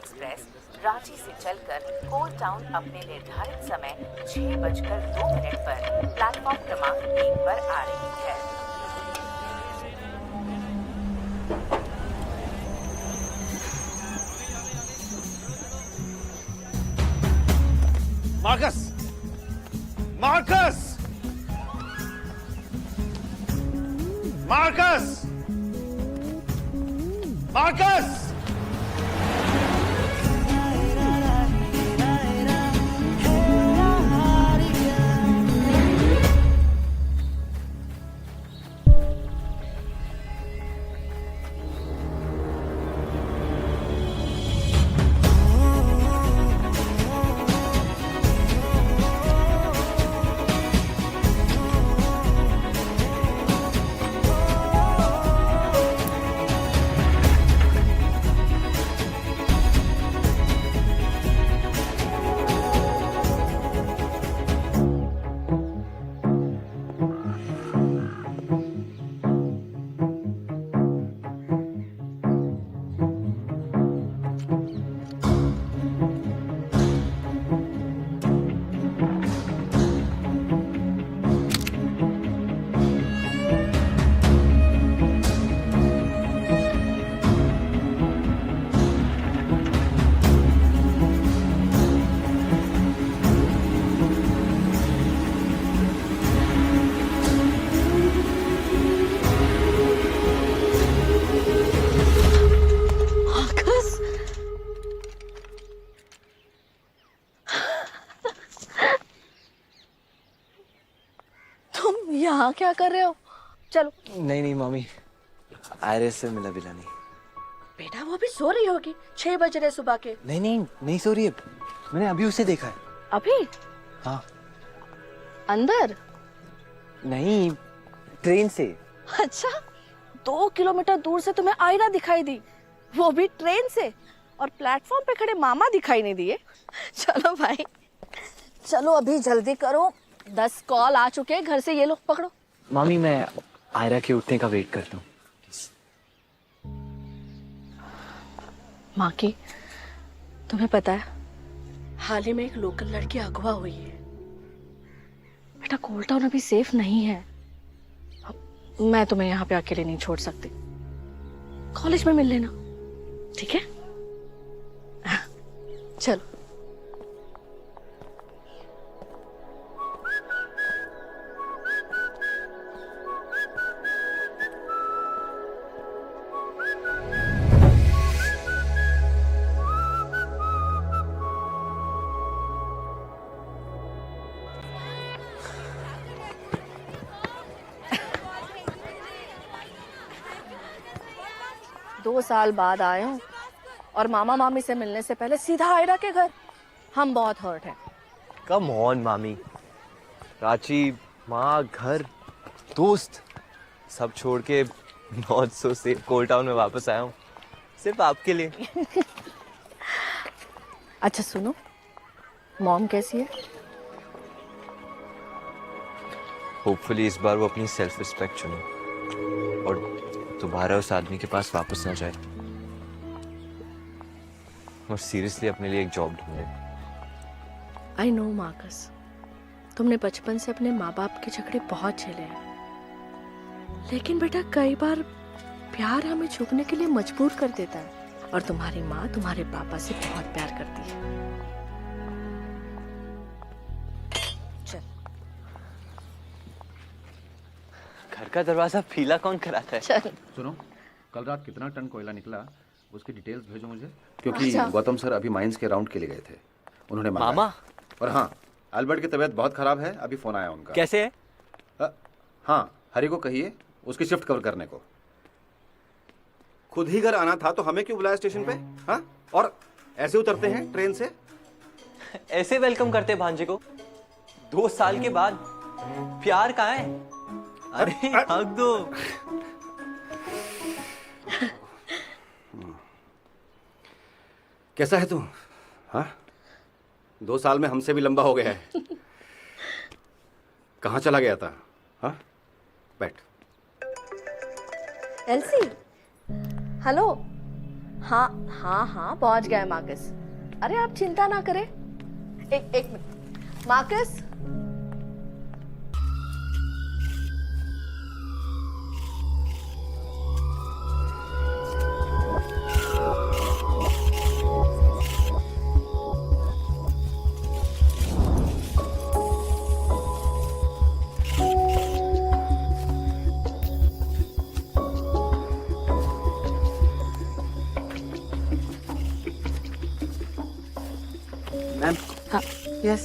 Express Ranchi से चलकर कोल town अपने निर्धारित समय 6:02 पर प्लेटफॉर्म क्रमांक 1 पर आ रही है। मार्कस! मार्कस! मार्कस! मार्कस! यहाँ क्या कर रहे हो? चलो। नहीं नहीं मामी, आयरिस से मिला बिला नहीं। बेटा वो भी सो रही होगी, 6 बज रहे सुबह के। नहीं नहीं नहीं सो रही है, मैंने अभी उसे देखा है। अभी? हाँ। अंदर? नहीं, ट्रेन से। अच्छा, 2 किलोमीटर दूर से तुम्हें आयरा दिखाई दी, वो भी ट्रेन से, और प्लेटफॉर्म पे खड़े मामा दिखाई नहीं दिए। चलो भाई चलो, अभी जल्दी करो, 10 कॉल आ चुके हैं घर से, ये लोग पकड़ो। मामी मैं आयरा के उठने का वेट करता हूँ। माँ की, तुम्हें पता है हाल ही में एक लोकल लड़की अगवा हुई है। बेटा कोल टाउन अभी सेफ नहीं है, मैं तुम्हें यहाँ पे अकेले नहीं छोड़ सकती, कॉलेज में मिल लेना, ठीक है? चलो। दो साल बाद आए हूँ और मामा मामी से मिलने से पहले सीधा आयरा के घर। हम बहुत हर्ट हैं। कम ऑन मामी, रांची, माँ, घर, दोस्त सब छोड़ के not so safe cold town में वापस आया हूँ, सिर्फ आपके लिए। अच्छा सुनो, मॉम कैसी है? होपफुली इस बार वो अपनी सेल्फ रिस्पेक्ट चुने और दोबारा उस आदमी के पास वापस ना जाए और सीरियसली अपने लिए एक जॉब ढूंढे। आई नो मार्कस, तुमने बचपन से अपने माँ बाप के झगड़े बहुत झेले हैं, लेकिन बेटा कई बार प्यार हमें झुकने के लिए मजबूर कर देता है, और तुम्हारी माँ तुम्हारे पापा से बहुत प्यार करती है। चल। घर का दरवाजा पीला कौन कराता है? चल। सुनो, कल रात कितना टन कोयला निकला उसकी डिटेल्स भेजो मुझे, क्योंकि अच्छा। गौतम सर अभी माइंस के राउंड के लिए गए थे, उन्होंने मांगा मामा? है। और हाँ, अल्बर्ट की तबीयत बहुत खराब है, अभी फोन आया उनका। कैसे है? हाँ, हरी को कहिए उसकी शिफ्ट कवर करने को। खुद ही घर आना था तो हमें क्यों बुलाया स्टेशन पे? हाँ, और ऐसे उतरते हैं ट्रेन से? ऐसे वेलकम करते भांजे को 2 साल के बाद? प्यार कहाँ है? अरे हक दो। कैसा है तू? हाँ, 2 साल में हमसे भी लंबा हो गया है। कहाँ चला गया था? हाँ, बैठ। LC, hello. हाँ हाँ हाँ, पहुंच गए मार्कस। अरे आप चिंता ना करें। एक मिनट मार्कस। मैम। हाँ, यस।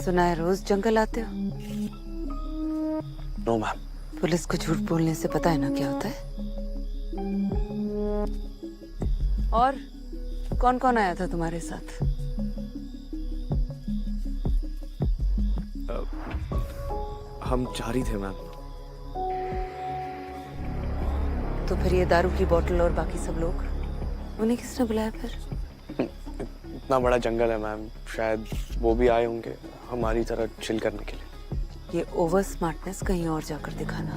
सुना है रोज जंगल आते हो? No ma'am. पुलिस को झूठ बोलने से पता है ना क्या होता है? और कौन कौन आया था तुम्हारे साथ? हम 4 ही थे मैम। तो फिर ये दारू की बोतल और बाकी सब लोग, उन्हें किसने बुलाया फिर? इतना बड़ा जंगल है मैम, शायद वो भी आए होंगे हमारी तरह चिल करने के लिए। ये ओवर स्मार्टनेस कहीं और जाकर दिखाना।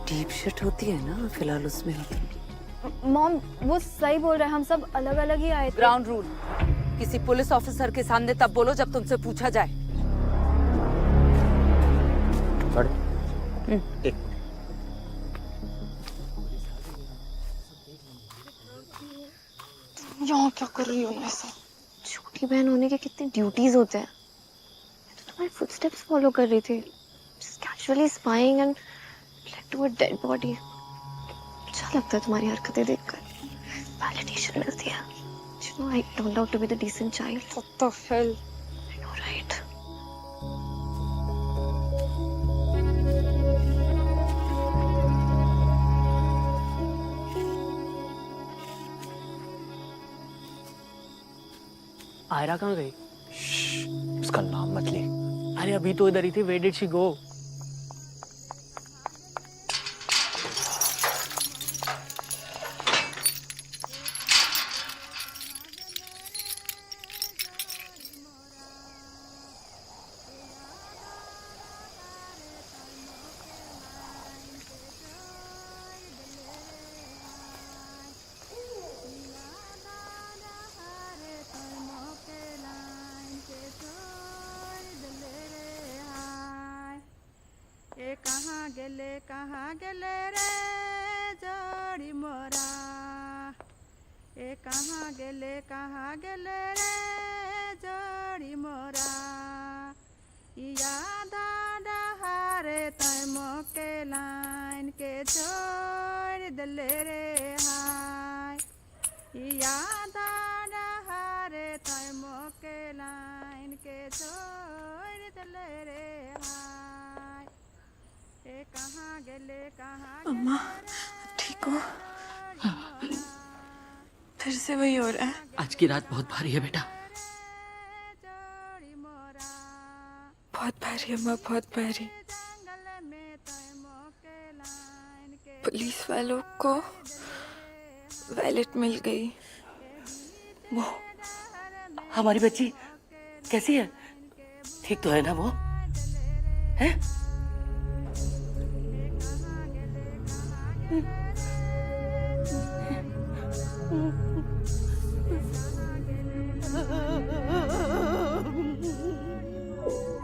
डीप शिट होती है ना, फिलहाल उसमें हो तुम। मॉम वो सही बोल रहे हैं, हम सब अलग अलग ही आए थे। ग्राउंड रूल, किसी पुलिस ऑफिसर के सामने तब बोलो जब तुमसे पूछा जाए। यहाँ क्या कर रही हो ऐसा? छोटी बहन होने के कितने ड्यूटीज होते हैं। मैं तो तुम्हारे फुटस्टेप्स फॉलो कर रही थी, just casually spying and led to a dead body। अच्छा लगता है तुम्हारी हरकतें देखकर, वैलिडेशन मिलती है। You know I turned out to be the decent child। What the hell? I know, right? Ayra कहाँ गई? उसका नाम मत ले। अरे अभी तो इधर ही थी। Where did she go? कहाँ गेले रे जोड़ी मोरा, ए कहाँ गेले रे जोड़ी मोरा, याद डहारे तय मोके लाइन के छोड़ दले रे हाय, याद डहारे तय मोके लाइन के छोड़ दले रे हाय। अम्मा ठीक हो? फिर से वही हो रहा है। आज की रात बहुत भारी है बेटा। बहुत भारी अम्मा, बहुत भारी। पुलिस वालों को वैलेट मिल गई। वो हमारी बच्ची कैसी है? ठीक तो है ना वो? है?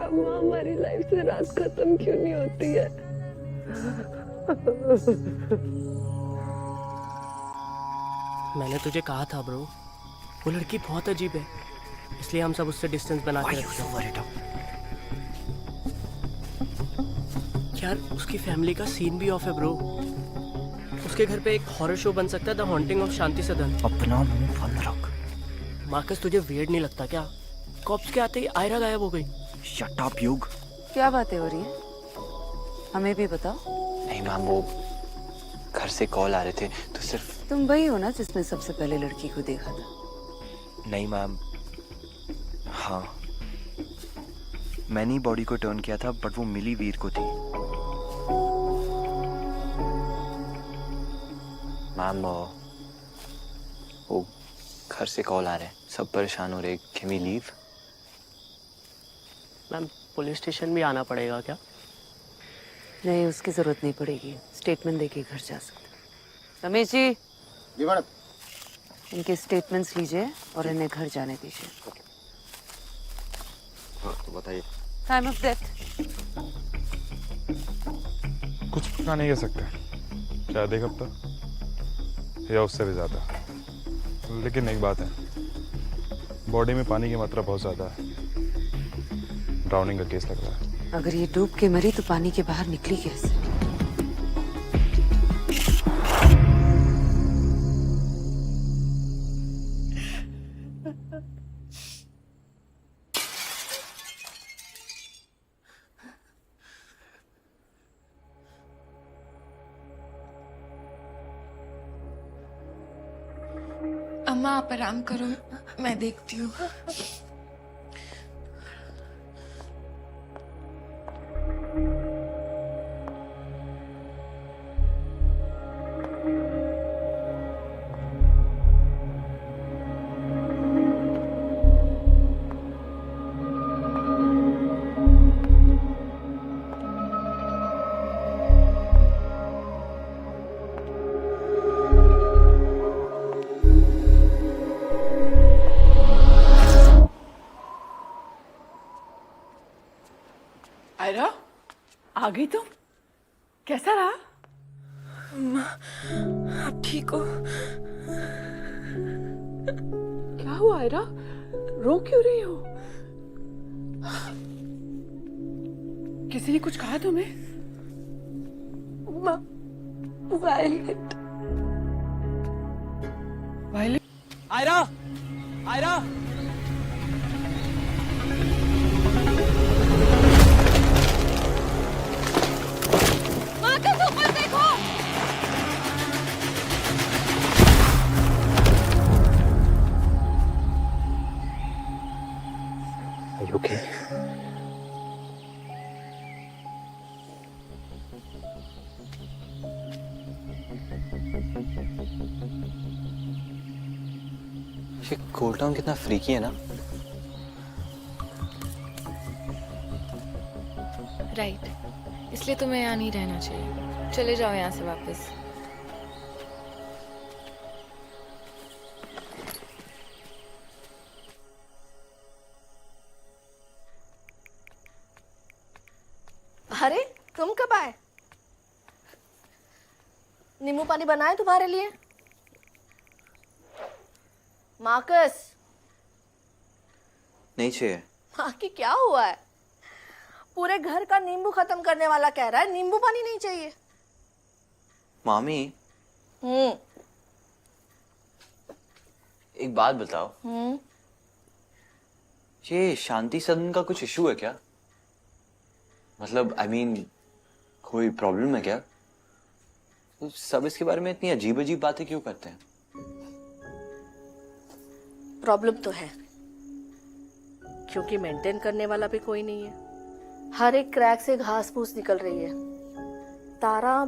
अम्मा हमारी लाइफ से रात खत्म क्यों नहीं होती है? मैंने तुझे कहा था ब्रो, वो लड़की बहुत अजीब है, इसलिए हम सब उससे डिस्टेंस बना के रखते हैं। यार उसकी फैमिली का सीन भी ऑफ है ब्रो। उसके घर पे एक हॉरर शो बन सकता है, द हॉन्टिंग ऑफ शांति सदन। अपना मुंह बंद रख। मार्कस तुझे वियर्ड नहीं लगता क्या? कॉप्स के आते ही आयरा गायब हो गई। शट अप युग। क्या बातें हो रही है, हमें भी बताओ। नहीं मैम, वो घर से कॉल आ रहे थे तो सिर्फ। तुम वही हो ना जिसने सबसे पहले लड़की को देखा था? नहीं मैम, हाँ मैंने ही बॉडी को टर्न किया था, बट वो मिली वीर को थी। मैम वो घर से कॉल आ रहे हैं, सब परेशान हो रहे, can we leave? Ma'am police station भी आना पड़ेगा क्या? नहीं, उसकी जरूरत नहीं पड़ेगी, स्टेटमेंट देके घर जा सकते। रमेश जी, जी मैडम। इनके स्टेटमेंट्स लीजिए और इन्हें घर जाने दीजिए। हाँ तो बताइए। टाइम ऑफ डेथ कुछ पता नहीं कह सकते, शायद एक हफ्ता या उससे भी ज्यादा। लेकिन एक बात है, बॉडी में पानी की मात्रा बहुत ज्यादा है, ड्राउनिंग का केस लग रहा है। अगर ये डूब के मरी तो पानी के बाहर निकली कैसे? अम्मा आप आराम करो, मैं देखती हूँ। आयरा, आ गई तुम? कैसा रहा? आप ठीक हो? क्या हुआ आयरा? रो क्यों रही हो? किसी ने कुछ कहा तुम्हें? Violet. Violet? Aira, Aira, Are you okay? ये कोल्ड टाउन कितना फ्रीकी है ना? राइट, इसलिए तुम्हें यहाँ नहीं रहना चाहिए। चले जाओ यहाँ से वापस। अरे तुम कब आए? नींबू पानी बनाए तुम्हारे लिए? मार्कस, नहीं चाहिए। हाँ कि क्या हुआ है? पूरे घर का नींबू खत्म करने वाला कह रहा है नींबू पानी नहीं चाहिए। मामी, एक बात बताओ, ये शांति सदन का कुछ इशू है क्या? मतलब I mean, कोई प्रॉब्लम है क्या? तो सब इसके बारे में इतनी अजीब अजीब बातें क्यों करते हैं? प्रॉब्लम तो है, क्योंकि मेंटेन करने वाला भी कोई नहीं है। हर एक क्रैक से घास फूस निकल रही है। तारा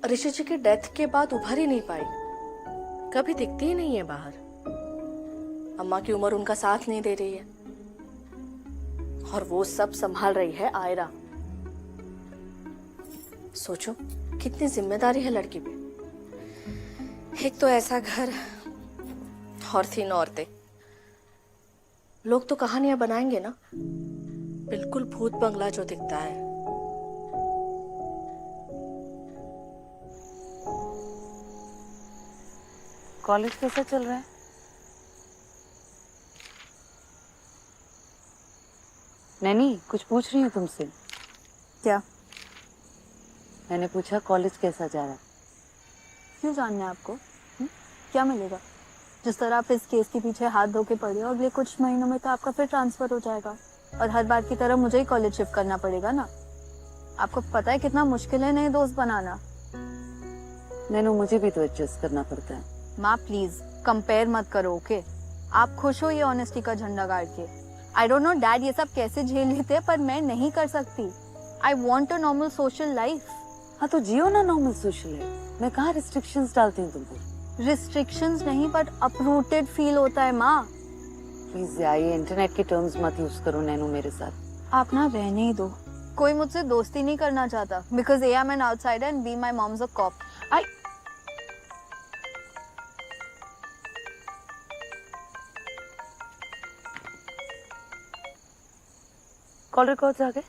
ऋषि जी के डेथ के बाद उभर ही नहीं पाई, कभी दिखती ही नहीं है बाहर। अम्मा की उम्र उनका साथ नहीं दे रही है, और वो सब संभाल रही है आयरा। सोचो कितनी जिम्मेदारी है लड़की पे। एक तो ऐसा घर और 3 औरतें। लोग तो कहानियां बनाएंगे ना, बिल्कुल भूत बंगला जो दिखता है। कॉलेज कैसा चल रहा है? नैनी, कुछ पूछ रही हूँ तुमसे। क्या? मैंने पूछा कॉलेज कैसा जा रहा है। क्यों जानना है आपको? क्या मिलेगा? जिस तरह आप इस केस के पीछे हाथ धो के पड़े हो, अगले कुछ महीनों में तो आपका फिर ट्रांसफर हो जाएगा और हर बार की तरह मुझे ही कॉलेज शिफ्ट करना पड़ेगा ना। आपको पता है कितना मुश्किल है नए दोस्त बनाना। नैनो, मुझे भी तो एडजस्ट करना पड़ता है। माँ प्लीज कंपेयर मत करो, ओके? आप खुश हो ये ऑनेस्टी का झंडा गाड़ के? आई डोंट नो डैड ये सब कैसे झेल लेते हैं, पर मैं नहीं कर सकती। I want a normal social life. हाँ तो जियो ना नॉर्मल सोशल लाइफ। मैं कहाँ रिस्ट्रिक्शंस डालती हूँ तुमको। रिस्ट्रिक्शंस नहीं, बट अपरूटेड फील होता है माँ। प्लीज यार ये इंटरनेट के टर्म्स मत यूज करो नैनो मेरे साथ। आप ना रहने ही दो। कोई मुझसे दोस्ती नहीं करना चाहता because a I am an outsider and be my mom's a cop. I call records आ गए।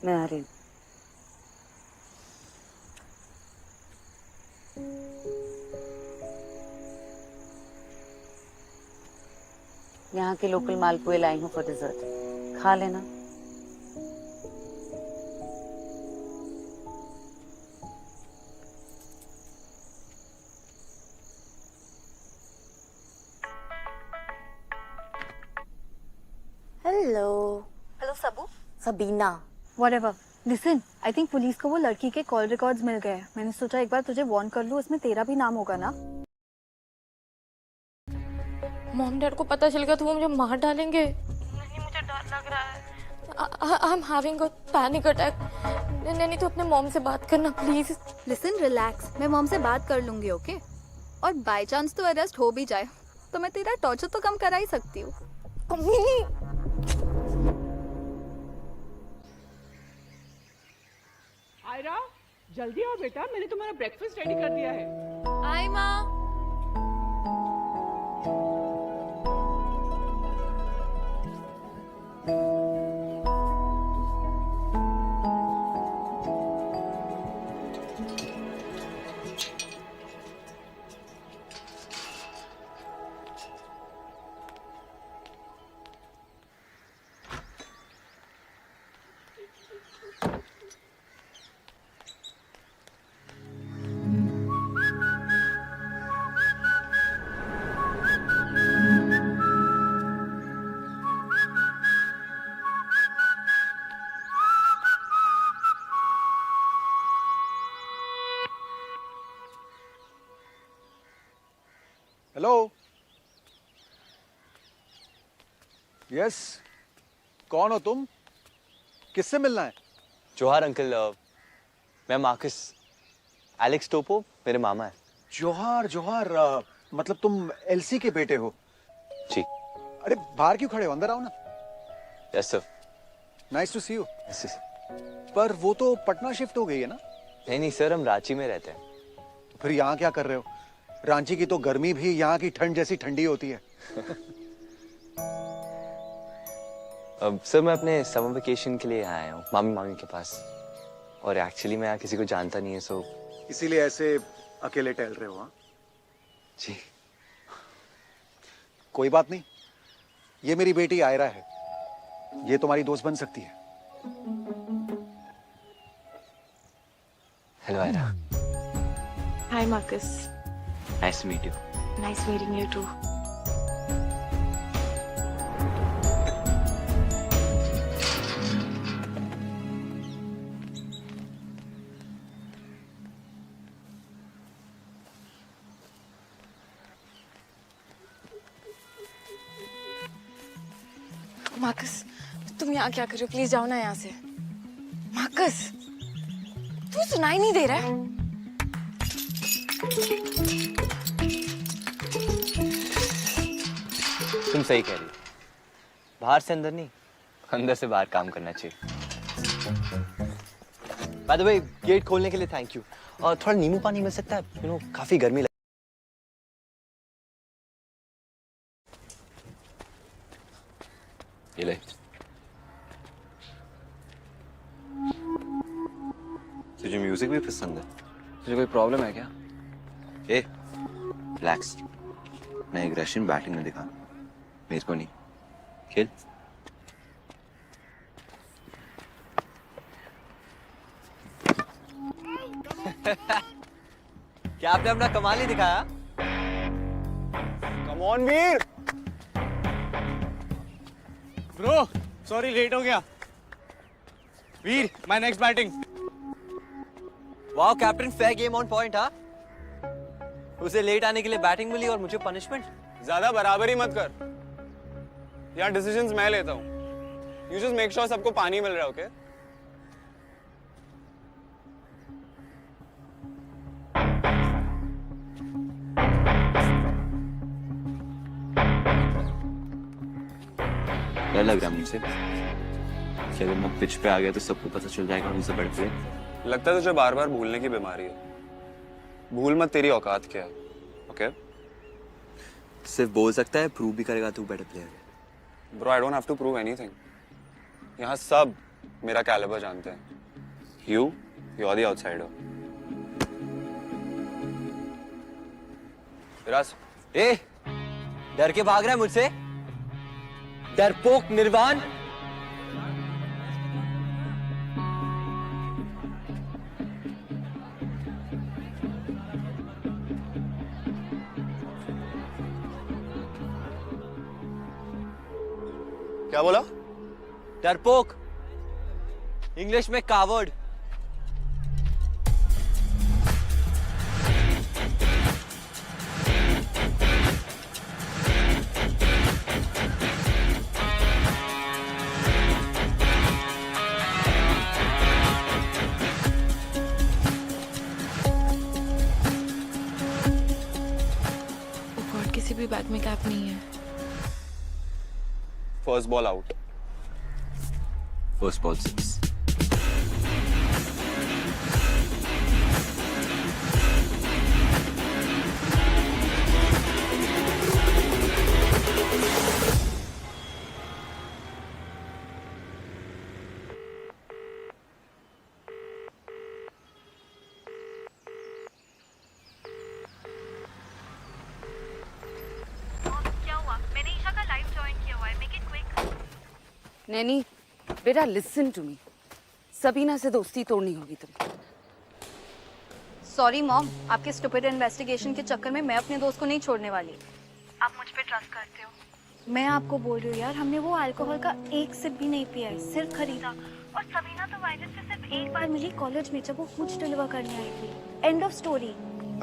मैं आ रही हूँ। यहाँ के लोकल मालपुए लाई हूँ फॉर डिजर्ट, खा लेना। हेलो सबू। Sabina. Whatever. Listen, I think police को वो लड़की के कॉल रिकॉर्ड्स मिल गए। मैंने सोचा एक बार तुझे वार्न कर लूँ, उसमें तेरा भी नाम होगा ना। मॉम डैड को पता चल गया तो वो मुझे मार डालेंगे। नहीं, मुझे डर लग रहा है। I am having a panic attack. नहीं तो अपने मॉम से बात करना प्लीज। Listen, relax. मैं मॉम से बात कर लूंगी, ओके? और बाय चांस तो अरेस्ट हो भी जाए तो मैं तेरा टॉर्चर तो कम करा ही सकती हूँ। आयरा, जल्दी आओ बेटा, मैंने तुम्हारा ब्रेकफास्ट रेडी कर दिया है। आई माँ। हेलो। यस, कौन हो तुम? किससे मिलना है? जोहार अंकल, मैं मार्कस। एलेक्स टोपो मेरे मामा है। जोहार जोहार, मतलब तुम एलसी के बेटे हो? जी। अरे बाहर क्यों खड़े हो, अंदर आओ ना। Yes sir. Nice to see you. Yes sir. पर वो तो पटना शिफ्ट हो गई है ना? नहीं सर, हम रांची में रहते हैं। फिर यहाँ क्या कर रहे हो? रांची की तो गर्मी भी यहाँ की ठंड जैसी ठंडी होती है। अब सर मैं अपने समर वेकेशन के लिए यहाँ आया हूँ मामी मामी के पास, और एक्चुअली मैं यहाँ किसी को जानता नहीं है, सो इसीलिए ऐसे अकेले टहल रहे हो? हाँ जी। कोई बात नहीं, ये मेरी बेटी आयरा है, ये तुम्हारी दोस्त बन सकती है। Hello Aira. Hi Marcus. Nice to meet you. Nice meeting you too. Marcus, तुम यहाँ क्या कर रहे हो? प्लीज जाओ ना यहाँ से। मार्कस, तू सुनाई नहीं दे रहा है? तुम सही कह रही हो, बाहर से अंदर नहीं, अंदर से बाहर काम करना चाहिए। बाय द वे, गेट खोलने के लिए थैंक यू। और थोड़ा नींबू पानी मिल सकता है? यू नो काफी गर्मी लग। ये ले। तुझे म्यूजिक भी पसंद है? तुझे कोई प्रॉब्लम है क्या? ए, रिलैक्स। मैं एक रशियन बैटिंग में दिखा, मेज को नहीं। खेल। क्या आपने अपना कमाल ही दिखाया? Come on Veer. Bro, sorry late हो गया। Veer, my next batting. Wow captain, fair game on point. हाँ, उसे लेट आने के लिए बैटिंग मिली और मुझे पनिशमेंट। ज्यादा बराबरी मत कर। यार डिसीजंस मैं लेता हूँ. You just make sure सबको पानी मिल रहा है, okay? क्या लग रहा है मुझसे कि अगर मैं पिच पे आ गया तो सबको पता चल जाएगा मुझसे बड़े प्लेयर. लगता है तुझे बार बार भूलने की बीमारी है. भूल मत तेरी औकात क्या है, ओके? सिर्फ बोल सकता है, प्रूव भी करेगा तू बेटर प्लेयर है. Bro, I don't have to prove anything. यहाँ सब मेरा कैलिबर जानते हैं. You're the outsider. विराज, ए, डर के भाग रहा है मुझसे? डरपोक निर्वाण. क्या बोला? डरपोक, इंग्लिश में कावर्ड. गॉड, किसी भी बैग में कैप नहीं है. First ball out. First ball 6. Naini, बेटा लिसन टू मी. सबीना से दोस्ती तोड़नी होगी तुम्हें. सॉरी मॉम, आपके स्टूपिड इन्वेस्टिगेशन के चक्कर में मैं अपने दोस्त को नहीं छोड़ने वाली. आप मुझ पे ट्रस्ट करते हो. मैं आपको बोल रही हूँ यार, हमने वो अल्कोहल का एक सिप भी नहीं पिया है, सिर्फ खरीदा. और सबीना तो वायरस से सिर्फ एक बार मिली कॉलेज में, जब वो कुछ डिलीवर करने आई थी. End of story.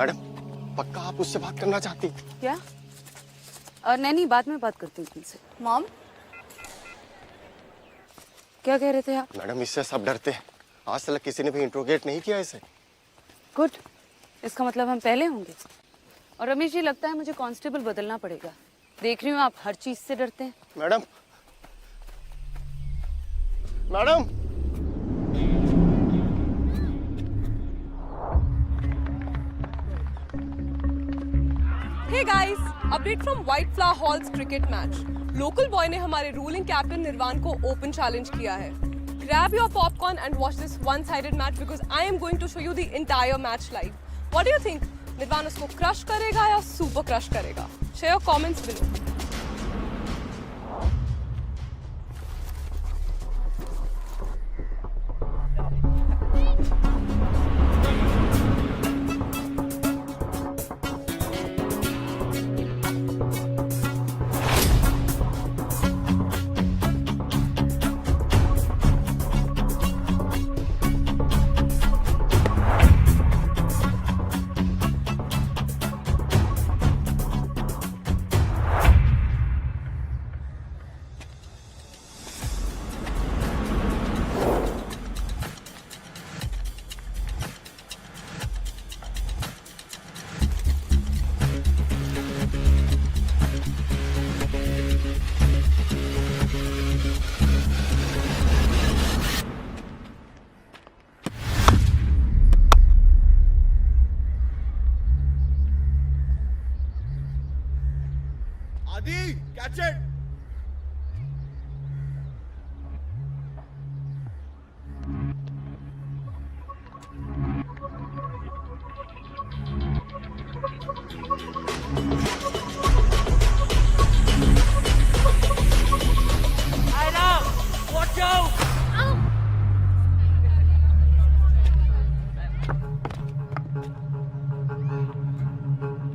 मैडम, पक्का आप उससे बात करना चाहती? क्या? नैनी, बाद में बात करती हूँ तुमसे. मॉम, क्या कह रहे थे आप? मैडम, इससे सब डरते हैं. आज तक किसी ने भी इंट्रोगेट नहीं किया इसे. गुड, इसका मतलब हम पहले होंगे. और रमेश जी, लगता है मुझे कांस्टेबल बदलना पड़ेगा. देख रही हूँ आप हर चीज से डरते हैं. Madam, madam. Hey guys, update from White Flower Hall's cricket match. Local boy ने हमारे रूलिंग कैप्टन निर्वाण को ओपन चैलेंज किया है. Grab your popcorn and watch this one-sided match because I am going to show you the entire match live. What do you think? निर्वाण उसको crush करेगा या सुपर क्रश करेगा? Share your comments below. Adi, catch it! Watch out!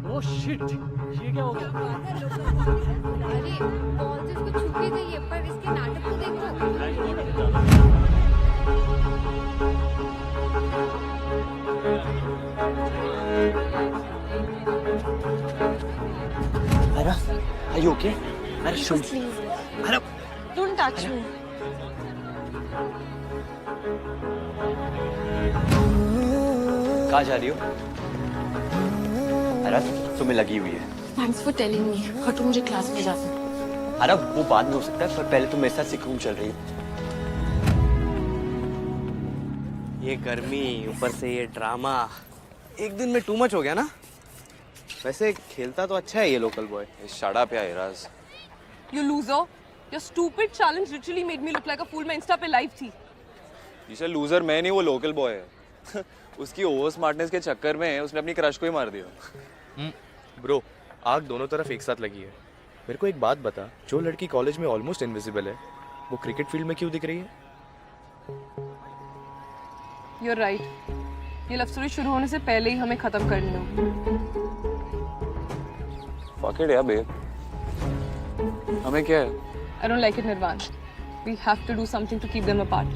Oh shit! ये क्या हो गया? अरे बॉल तो इसको छू भी गई है, पर इसके नाटक को देखो. Are you okay? Are you Please. अरे Don't touch me. कहाँ जा रही हो? अरे तुम्हें लगी हुई है। Thanks for telling me. हटो, मुझे क्लास में जाना है। अरे वो बाद में हो सकता है, पर पहले तुम मेरे साथ सिक्किम चल रही हो। ये गर्मी ऊपर से ये ड्रामा एक दिन में टू मच हो गया ना। वैसे खेलता तो अच्छा है ये लोकल बॉय। शट अप यार Ira's. You loser. Your stupid challenge literally made me look like a fool. मैं इंस्टा पे लाइव थी. ये लूजर मैं नहीं, वो लोकल बॉय है। उसकी ओवर स्मार्टनेस के चक्कर में उसने अपनी क्रश को ही मार दिया। ब्रो, आग दोनों तरफ एक साथ लगी है। मेरे को एक बात बता, जो लड़की कॉलेज में ऑलमोस्ट इनविजिबल है, वो क्रिकेट फील्ड में क्यों दिख रही है? You're right. ये लव स्टोरी शुरू होने से पहले ही हमें खत्म करनी होगी. Fuck it यार babe. हमें क्या है? I don't like it, Nirvan. We have to do something to keep them apart.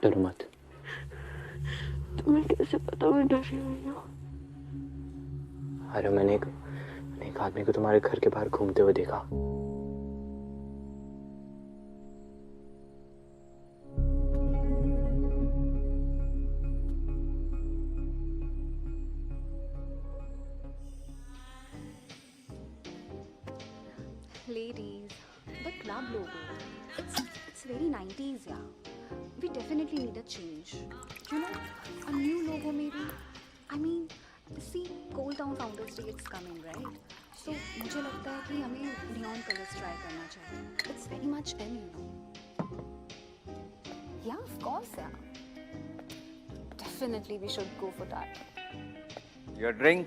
डरो मत। तुम्हें कैसे पता मैं डरी हुई हूँ? अरे मैंने एक आदमी को तुम्हारे घर के बाहर घूमते हुए देखा। Ladies, the club logo. It's very 90s, yeah. We definitely need a change. You know, a new logo maybe. I mean, see, Cold Town Founders Day it's coming, right? So मुझे लगता है कि हमें neon colors try करना चाहिए. It's very much in, you know. Yeah, of course, yeah. Definitely we should go for that. Your drink?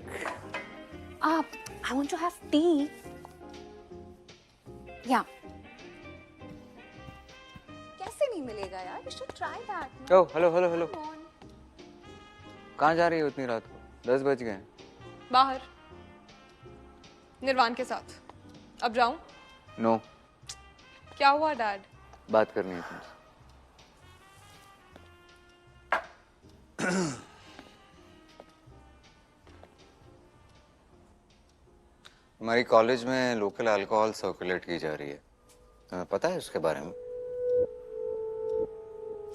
I want to have tea. Yeah. कैसे नहीं मिलेगा यार? We should try that. Oh, hello. कहाँ जा रही हो इतनी रात को? 10 बज गए। बाहर निर्वाण के साथ। अब जाऊं? No. क्या हुआ डैड? बात करनी है तुमसे। हमारी कॉलेज में लोकल अल्कोहल सर्कुलेट की जा रही है। तुम्हें पता है उसके बारे में?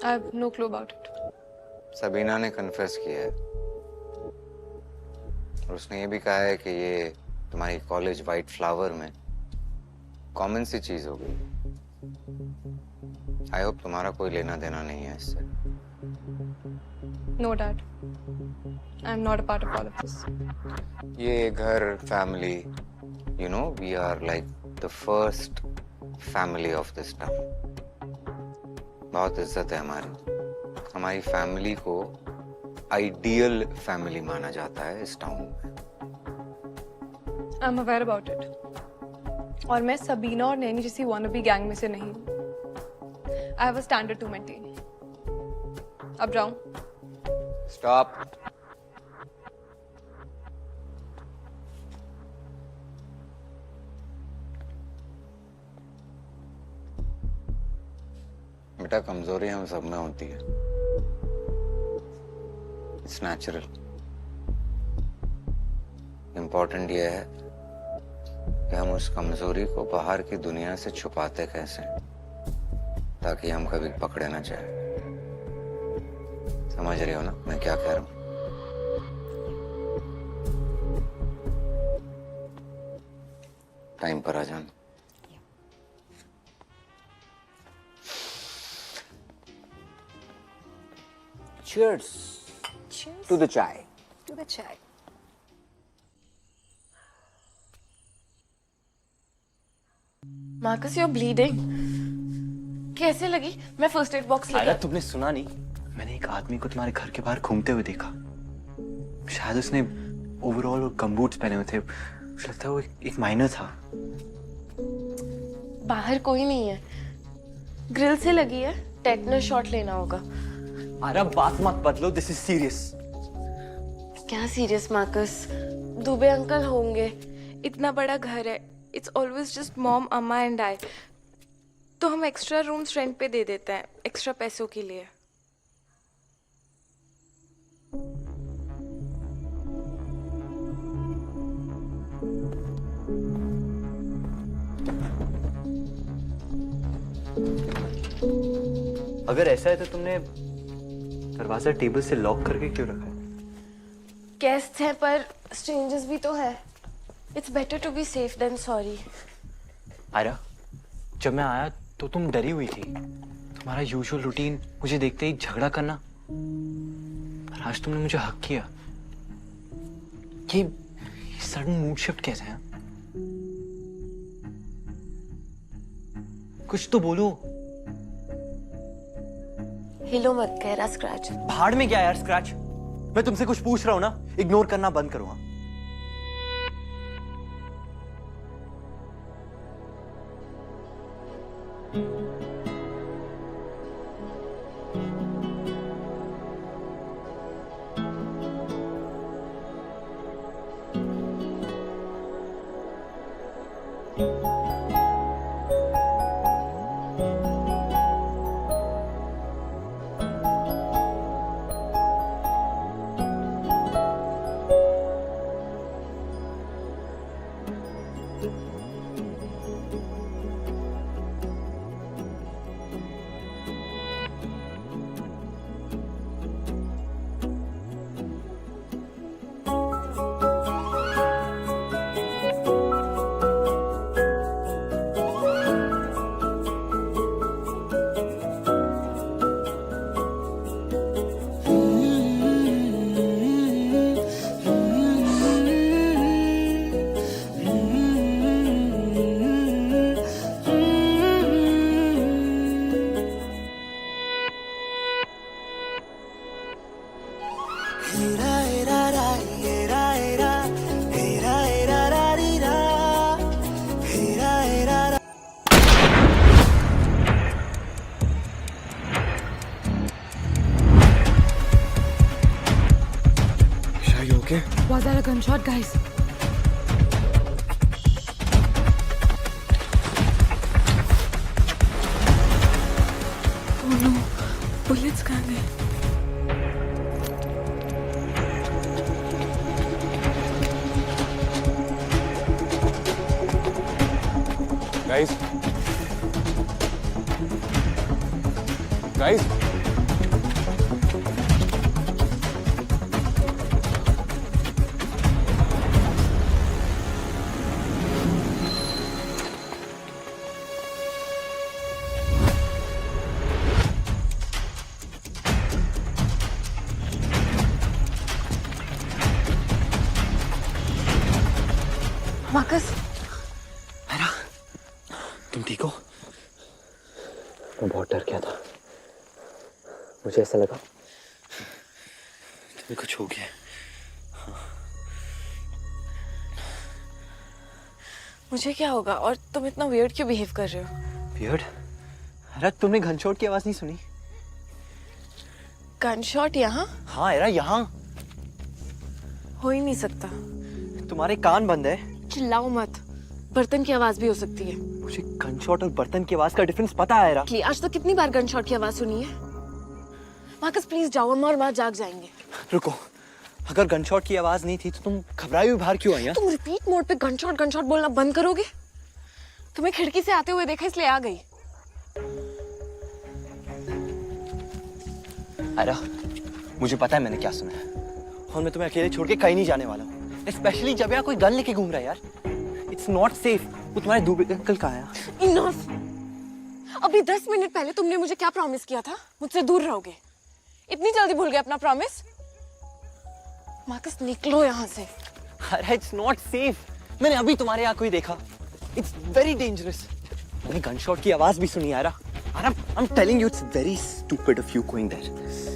I have no clue about it. Sabina ने कन्फेस किया है और उसने ये भी कहा है कि ये तुम्हारी कॉलेज वाइट फ्लावर में कॉमन सी चीज हो गई। आई होप तुम्हारा कोई लेना देना नहीं है इससे। No, Dad. I'm not a part of all of this. ये घर family, you know, we are like the first family of this town. बहुत इज्जत है हमारी फैमिली को आइडियल फैमिली माना जाता है इस टाउन में। I'm aware about it. और मैं सबीना और नैनी जैसी wannabe गैंग में से नहीं हूँ। I have a standard to maintain. अब जाऊं? Stop. बेटा, कमजोरी हम सब में होती है। It's natural. इम्पोर्टेंट ये है कि हम उस कमजोरी को बाहर की दुनिया से छुपाते कैसे हैं। ताकि हम कभी पकड़े ना जाए। समझ रही हो ना मैं क्या कह रहा हूँ? टाइम पर आ जाना। Cheers. Cheers. To the chai. To the chai. Marcus, you're bleeding. कैसे लगी? मैं फर्स्ट एड बॉक्स आयरा, लेकर। तुमने सुना नहीं? मैंने एक आदमी को तुम्हारे घर के बाहर घूमते हुए देखा। शायद उसने ओवरऑल और गमबूट्स पहने हुए थे। मुझे लगता है वो एक माइनर था। बाहर कोई नहीं है। ग्रिल से लगी है। टेटनस शॉट लेना होगा। आयरा, बात मत बदलो। This is serious. क्या सीरियस मार्कस? दुबे अंकल होंगे। इतना बड़ा घर है। इट्स ऑलवेज जस्ट मॉम, अम्मा एंड आई। तो हम एक्स्ट्रा रूम्स रेंट पे दे देते हैं, एक्स्ट्रा पैसों के लिए। अगर ऐसा है तो तुमने दरवाजा टेबल से लॉक करके क्यों रखा है? गेस्ट हैं पर स्ट्रेंजर्स भी तो है। It's better to be safe than sorry. Aira, जब मैं आया तो तुम डरी हुई थी। तुम्हारा यूजुअल रूटीन मुझे देखते ही झगड़ा करना। पर आज तुमने मुझे हक किया। ये सडन मूड शिफ्ट कैसे है? कुछ तो बोलो। हिलो मत, कह रहा स्क्रैच। भाड़ में क्या यार स्क्रैच? मैं तुमसे कुछ पूछ रहा हूं ना, इग्नोर करना बंद करो। हाँ? Okay. Was that a gunshot, guys? Oh no, bullets कहाँ गए? Guys. मार्कस, तुम ठीक हो? मैं बहुत डर गया था। मुझे ऐसा लगा तुम्हें कुछ हो गया। मुझे क्या होगा? और तुम इतना वियर्ड क्यों बिहेव कर रहे हो? वियर्ड? अरे तुमने गनशॉट की आवाज नहीं सुनी? गनशॉट यहाँ? हाँ यार, यहाँ हो ही नहीं सकता। तुम्हारे कान बंद है। चिल्लाओ मत, बर्तन की आवाज भी हो सकती है। मुझे गनशॉट और बर्तन की आवाज का डिफरेंस पता है यार। आज तक कितनी बार गनशॉट की आवाज सुनी है? मार्कस प्लीज जाओ, अम्मा और माँ जाग जाएंगे। रुको, अगर गनशॉट की आवाज नहीं थी तो तुम घबराई हुई बाहर क्यों आई? तुम रिपीट मोड पे गनशॉट बोलना बंद करोगे? तुम्हें खिड़की से आते हुए देखा इसलिए आ गई। आयरा, मुझे पता है मैंने क्या सुना है, और मैं तुम्हें अकेले छोड़ के कहीं नहीं जाने वाला हूँ, स्पेशली जब यहाँ कोई गन लेके घूम रहा है यार। It's not safe. वो तुम्हारे दुबे अंकल कहाँ है? इनफ। अभी 10 मिनट पहले तुमने मुझे क्या प्रॉमिस किया था? मुझसे दूर रहोगे। इतनी जल्दी भूल गए अपना प्रॉमिस? मार्कस निकलो यहाँ से। अरे इट्स नॉट सेफ। मैंने अभी तुम्हारे यहाँ कोई देखा। It's very dangerous. मैंने गन शॉट की आवाज भी सुनी यार। I am telling you, it's very stupid of you going there.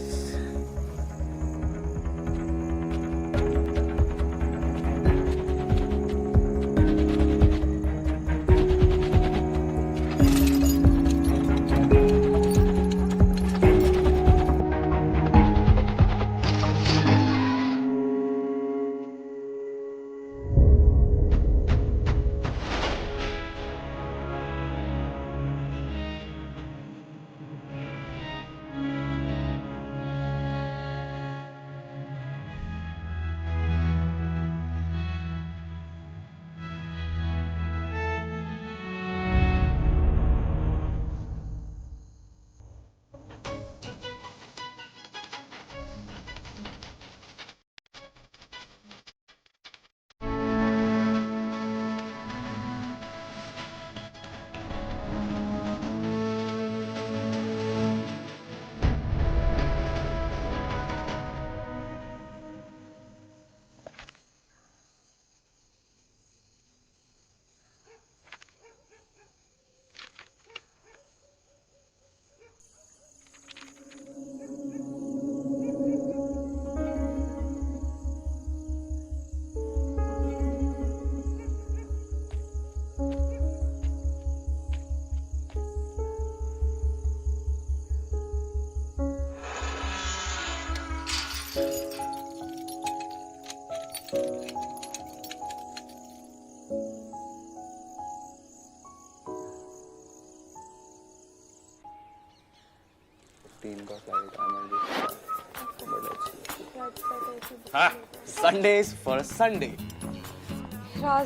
Sundays for Sunday.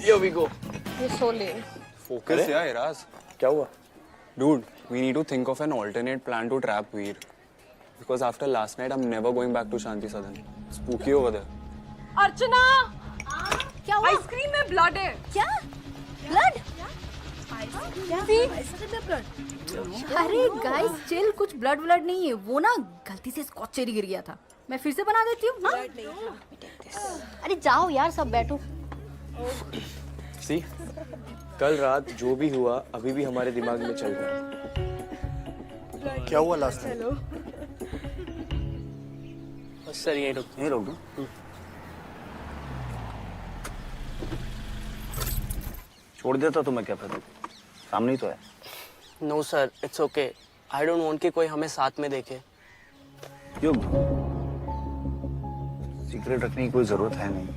Here we go. You're so lame. Focus, yeah, Iraz. क्या हुआ? Dude, we need to think of an alternate plan to trap Veer. Because after last night, I'm never going back to Shanti Sadan. Spooky over there. अर्चना, क्या हुआ? Ice cream में blood है। क्या? Blood? अरे guys chill, कुछ blood नहीं है, वो ना गलती से स्कॉच चेरी गिर गया था। मैं फिर से बना देती हूँ। अरे जाओ यार, सब बैठो। See, कल रात जो भी हुआ अभी भी हमारे दिमाग में चल रहा है। क्या हुआ लास्ट में? सर यहीं रोक दो। छोड़ देता तो मैं क्या करूँ? सामने ही तो है। No sir, it's okay. I don't want कि कोई हमें साथ में देखे। युग, सीक्रेट रखने की कोई जरूरत है नहीं।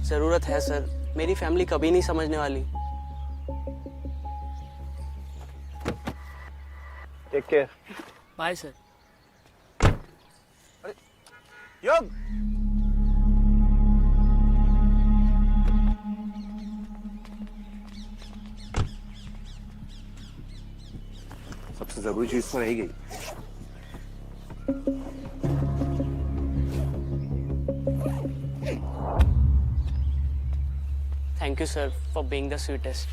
जरूरत है सर, मेरी फैमिली कभी नहीं समझने वाली। Take care. Bye sir. Yug, सबसे जरूरी चीज तो रह गई। Thank you sir for being the sweetest.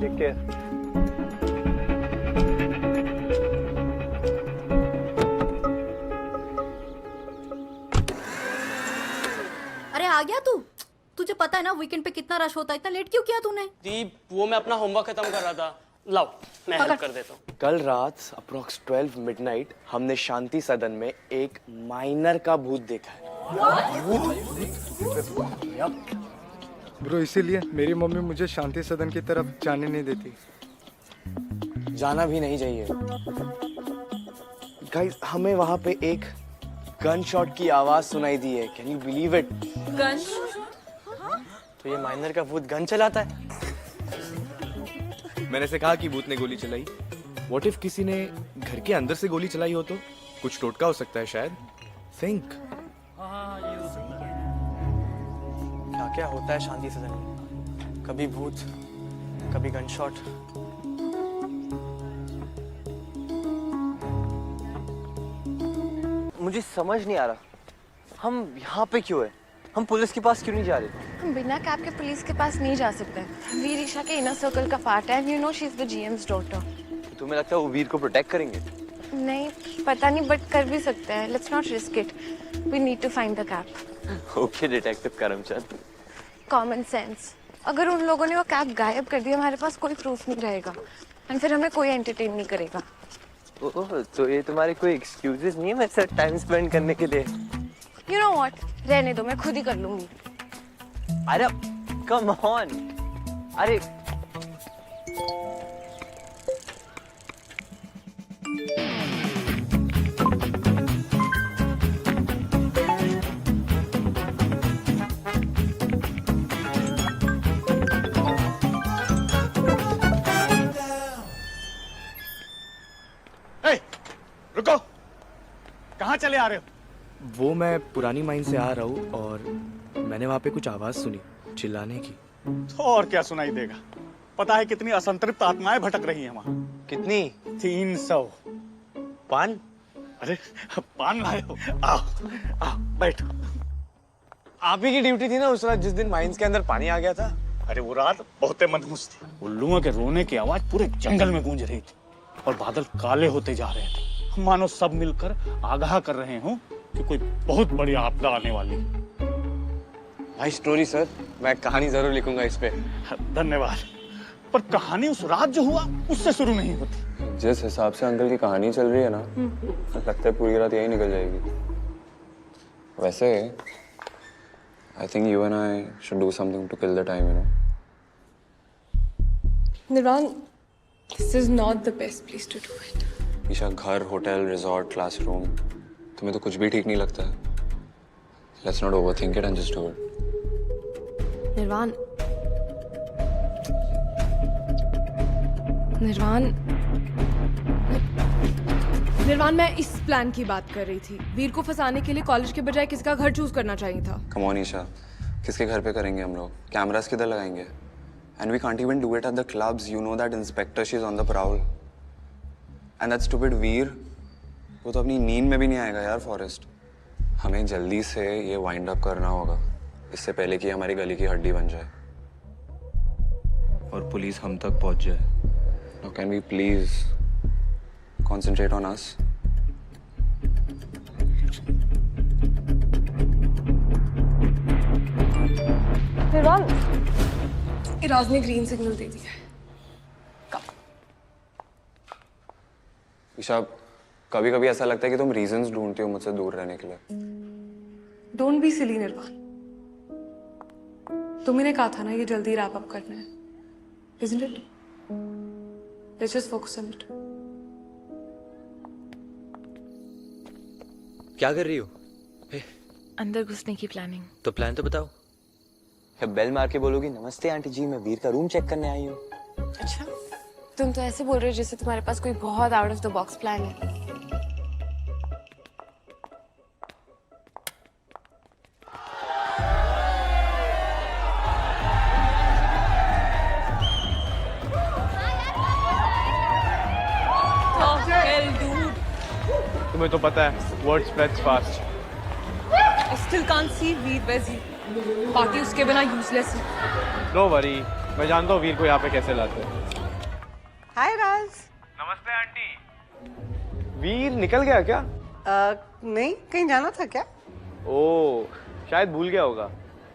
Take care. अरे आ गया तू? तुझे पता है ना वीकेंड पे कितना रश होता है, इतना लेट क्यों किया तूने? दीप, वो मैं अपना होमवर्क खत्म कर रहा था। लाओ, मैं हेल्प कर देता हूँ। कल रात अप्रॉक्स 12 मिडनाइट हमने शांति सदन में एक माइनर का भूत देखा है। ब्रो, इसीलिए मेरी मम्मी मुझे शांति सदन की तरफ जाने नहीं देती। जाना भी नहीं चाहिए। गाइस, हमें वहां पे एक गन शॉट की आवाज सुनाई दी है। Can you believe it? Gun? तो ये माइनर का भूत गन चलाता है। मैंने से कहा कि भूत ने गोली चलाई। व्हाट इफ किसी ने घर के अंदर से गोली चलाई हो तो? कुछ टोटका हो सकता है शायद। थिंक। क्या क्या होता है शांति सदन में? कभी भूत, कभी गन शॉट। मुझे समझ नहीं आ रहा, हम यहाँ पे क्यों है? हम पुलिस के पास क्यों नहीं जा रहे? हम बिना कैब के पुलिस के पास नहीं जा सकते। वीर ईशा के इनर सर्कल का पार्ट है, you know she is the GM's daughter. तुम्हें लगता है वो वीर को प्रोटेक्ट करेंगे? नहीं पता नहीं, बट कर भी सकते हैं। Let's not risk it, we need to find the cab. Okay detective Karamchand. Common sense. अगर उन लोगों ने वो कैब गायब कर दी, हमारे पास कोई प्रूफ नहीं रहेगा एंड फिर हमें कोई एंटरटेन नहीं करेगा। ओह, तो ये तुम्हारे कोई एक्सक्यूजेस नहीं है मेरे साथ टाइम स्पेंड करने के लिए? यू नो व्हाट, रहने दो, मैं खुद ही कर लूंगी। अरे कम ऑन, अरे रुको, कहाँ चले आ रहे हो? वो मैं पुरानी माइन से आ रहा हूँ और मैंने वहाँ पे कुछ आवाज सुनी चिल्लाने की। तो और क्या सुनाई देगा? पता है कितनी असंतृप्त आत्माएं भटक रही हैं वहाँ? कितनी? 300। पान? अरे पान लाए हो? आओ आओ बैठो। आप ही की ड्यूटी थी ना उस रात जिस दिन माइंस के अंदर पानी आ गया था? अरे वो रात बहुत मनहूस थी। उल्लुओं के रोने की आवाज पूरे जंगल में गूंज रही थी और बादल काले होते जा रहे थे। मानो सब मिलकर आगाह कर रहे हों कि कोई बहुत बड़ी आपदा आने वाली। भाई स्टोरी सर, मैं कहानी जरूर लिखूंगा इस पे। धन्यवाद। पर कहानी उस रात जो हुआ उससे शुरू नहीं होती। जिस हिसाब से अंकल की कहानी चल रही है ना, लगता है पूरी रात यही निकल जाएगी। वैसे I think you and I should do something to kill the time, you know. Nirvan, this is not the best place to do it. Isha, घर, होटल, रिजॉर्ट, क्लासरूम, तुम्हें तो कुछ भी ठीक नहीं लगता है। Let's not overthink it and just do it. निर्वाण, निर्वाण, निर्वाण, मैं इस प्लान की बात कर रही थी। वीर को फंसाने के लिए कॉलेज के बजाय किसका घर चूज करना चाहिए था। Come on ईशा, किसके घर पे करेंगे हम लोग? कैमरास किधर लगाएंगे? And we can't even do it at the clubs. You know that inspector, she's on the prowl. And that stupid वीर, वो तो अपनी नींद में भी नहीं आएगा यार फॉरेस्ट। हमें जल्दी से ये वाइंड अप करना होगा, इससे पहले कि हमारी गली की हड्डी बन जाए और पुलिस हम तक पहुंच जाए। Now can we please concentrate on us? निर्वाण, इराज ने ग्रीन सिग्नल दे दिया है। ईशा, कभी कभी ऐसा लगता है कि तुम रीजंस ढूंढती हो मुझसे दूर रहने के लिए। डोंट बी सिली निर्वाण, तुम्ही ने कहा था ना ये जल्दी रैप अप करना है, isn't it? Let's just focus on it. क्या कर रही हो? अंदर घुसने की प्लानिंग। तो प्लान तो बताओ। बेल मार के बोलोगी, नमस्ते आंटी जी, मैं वीर का रूम चेक करने आई हूँ। अच्छा, तुम तो ऐसे बोल रहे हो जैसे तुम्हारे पास कोई बहुत out of the box plan है। तुम्हें तो पता है word spreads fast. I still can't see Veer, where's he? बाकी उसके बिना यूजलेस है। नो वरी, मैं जानता हूँ वीर को यहाँ पे कैसे लाते हैं। हाय राज। नमस्ते आंटी। वीर निकल गया क्या? नहीं, कहीं जाना था क्या? ओह, शायद भूल गया होगा।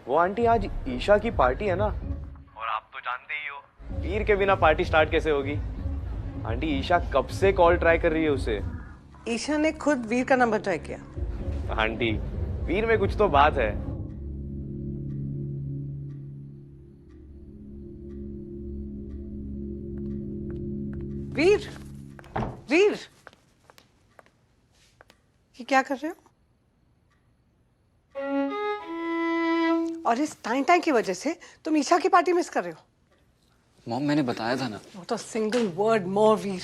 वो आंटी आज ईशा की पार्टी है ना, और आप तो जानते ही हो वीर के बिना पार्टी स्टार्ट कैसे होगी। आंटी ईशा कब से कॉल ट्राई कर रही है उसे। ईशा ने खुद वीर का नंबर ट्राई किया। आंटी, वीर में कुछ तो बात है। वीर, वीर, ये क्या कर रहे हो? और इस टाइम टाइम की वजह से तुम ईशा की पार्टी मिस कर रहे हो। मॉम, मैंने बताया था ना। नॉट अ सिंगल वर्ड मोर वीर।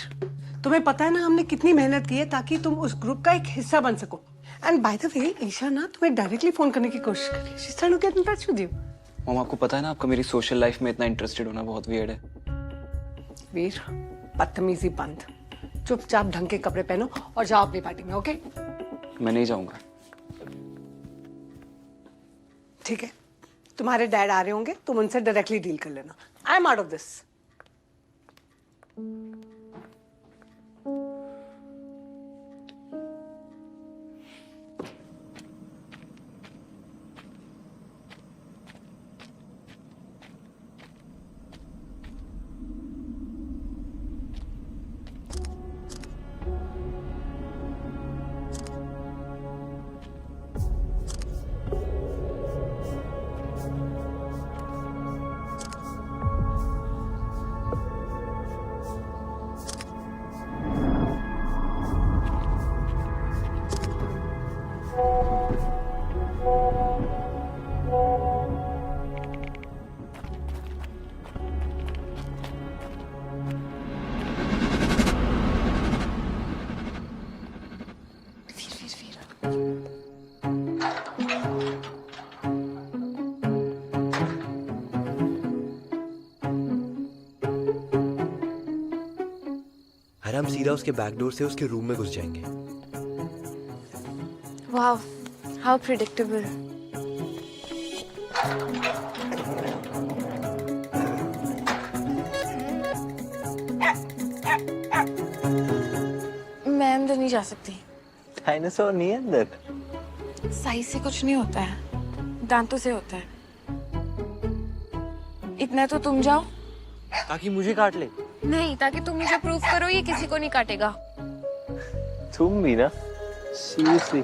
तुम्हें पता है ना हमने कितनी मेहनत की है ताकि तुम उस ग्रुप का एक हिस्सा बन सको। And by the way, Isha ना तुम्हें डायरेक्टली फोन करने की कोशिश कर रही है। She is trying to get in touch with you. Mom, आपको पता है ना आपका मेरी सोशल लाइफ में इतना इंटरेस्टेड होना बहुत वियर्ड है। वीर, बदतमीजी बंद। चुपचाप ढंग के कपड़े पहनो और जाओ अपनी पार्टी में, ओके? मैं नहीं जाऊंगा। ठीक है, तुम्हारे डैड आ रहे होंगे, तुम उनसे डायरेक्टली डील कर लेना। I am out of this. हम सीधा उसके बैकडोर से उसके रूम में घुस जाएंगे। वाह, हाउ प्रिडिक्टेबल। मैं अंदर नहीं जा सकती। डायनासोर नहीं है अंदर। साइज से कुछ नहीं होता है, दांतों से होता है। इतना तो तुम जाओ। ताकि मुझे काट ले। नहीं, ताकि तुम मुझे प्रूव करो ये किसी को नहीं काटेगा। तुम भी ना, सीरियसली।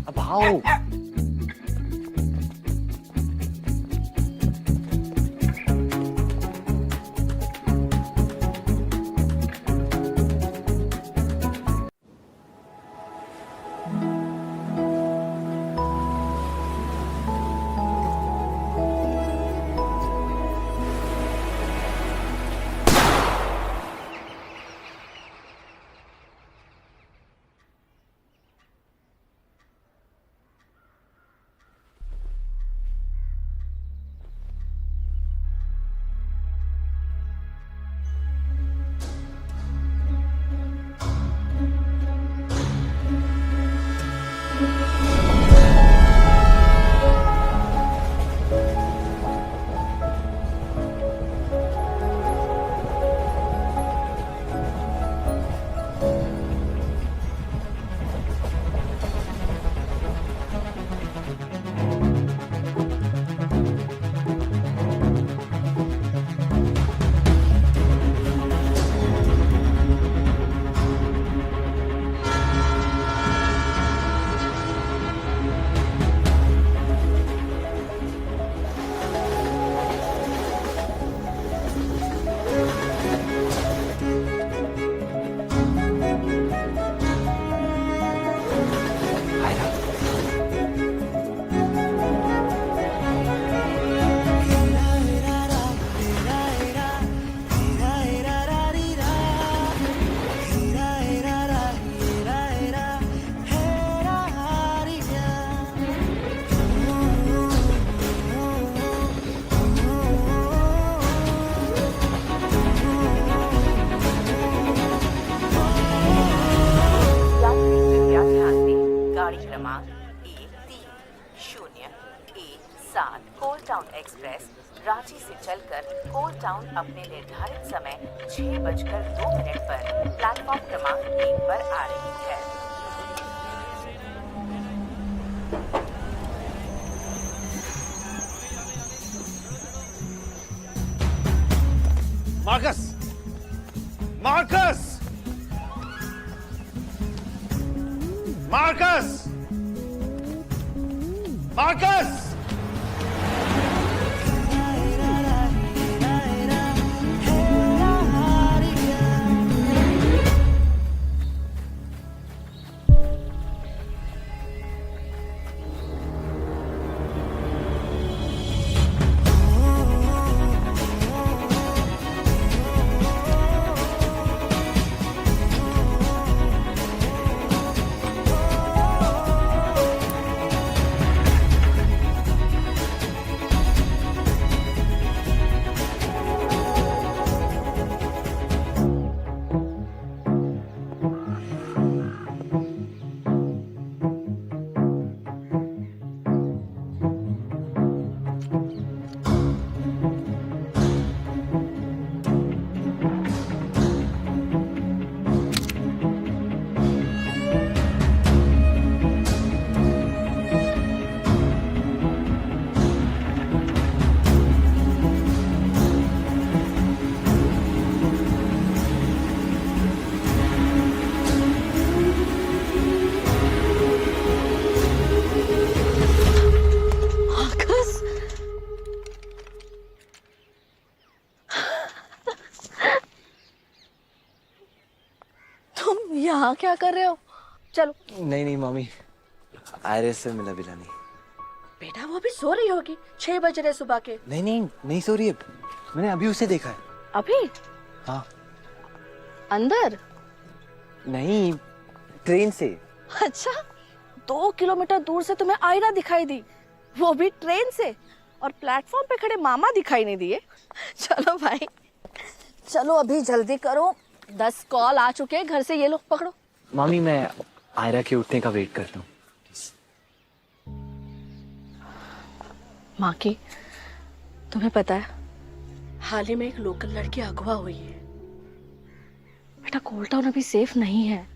अब आओ। एक्सप्रेस रांची से चलकर कोल टाउन अपने निर्धारित समय 6:02 पर प्लेटफॉर्म क्रमांक 1 पर आ रही है। मार्कस! मार्कस! मार्कस! मार्कस! तुम यहाँ क्या कर रहे हो? चलो। नहीं नहीं मम्मी, आयरिस से मिला बिला नहीं। बेटा वो अभी सो रही होगी, 6 बज रहे सुबह के। नहीं नहीं नहीं सो रही है, मैंने अभी उसे देखा है। अभी? हाँ। अंदर? नहीं, ट्रेन से। अच्छा, 2 किलोमीटर दूर से तुम्हें आयरा दिखाई दी, वो भी ट्रेन से, और प्लेटफॉर्म पे खड़े मामा दिखाई नहीं दिए। चलो भाई, चलो अभी जल्दी करो, 10 कॉल आ चुके हैं घर से, ये लोग पकड़ो। मम्मी मैं आयरा के उठने का वेट करता हूँ। माँ की, तुम्हें पता है हाल ही में एक लोकल लड़की अगवा हुई है। बेटा कोल्ड टाउन अभी सेफ नहीं है।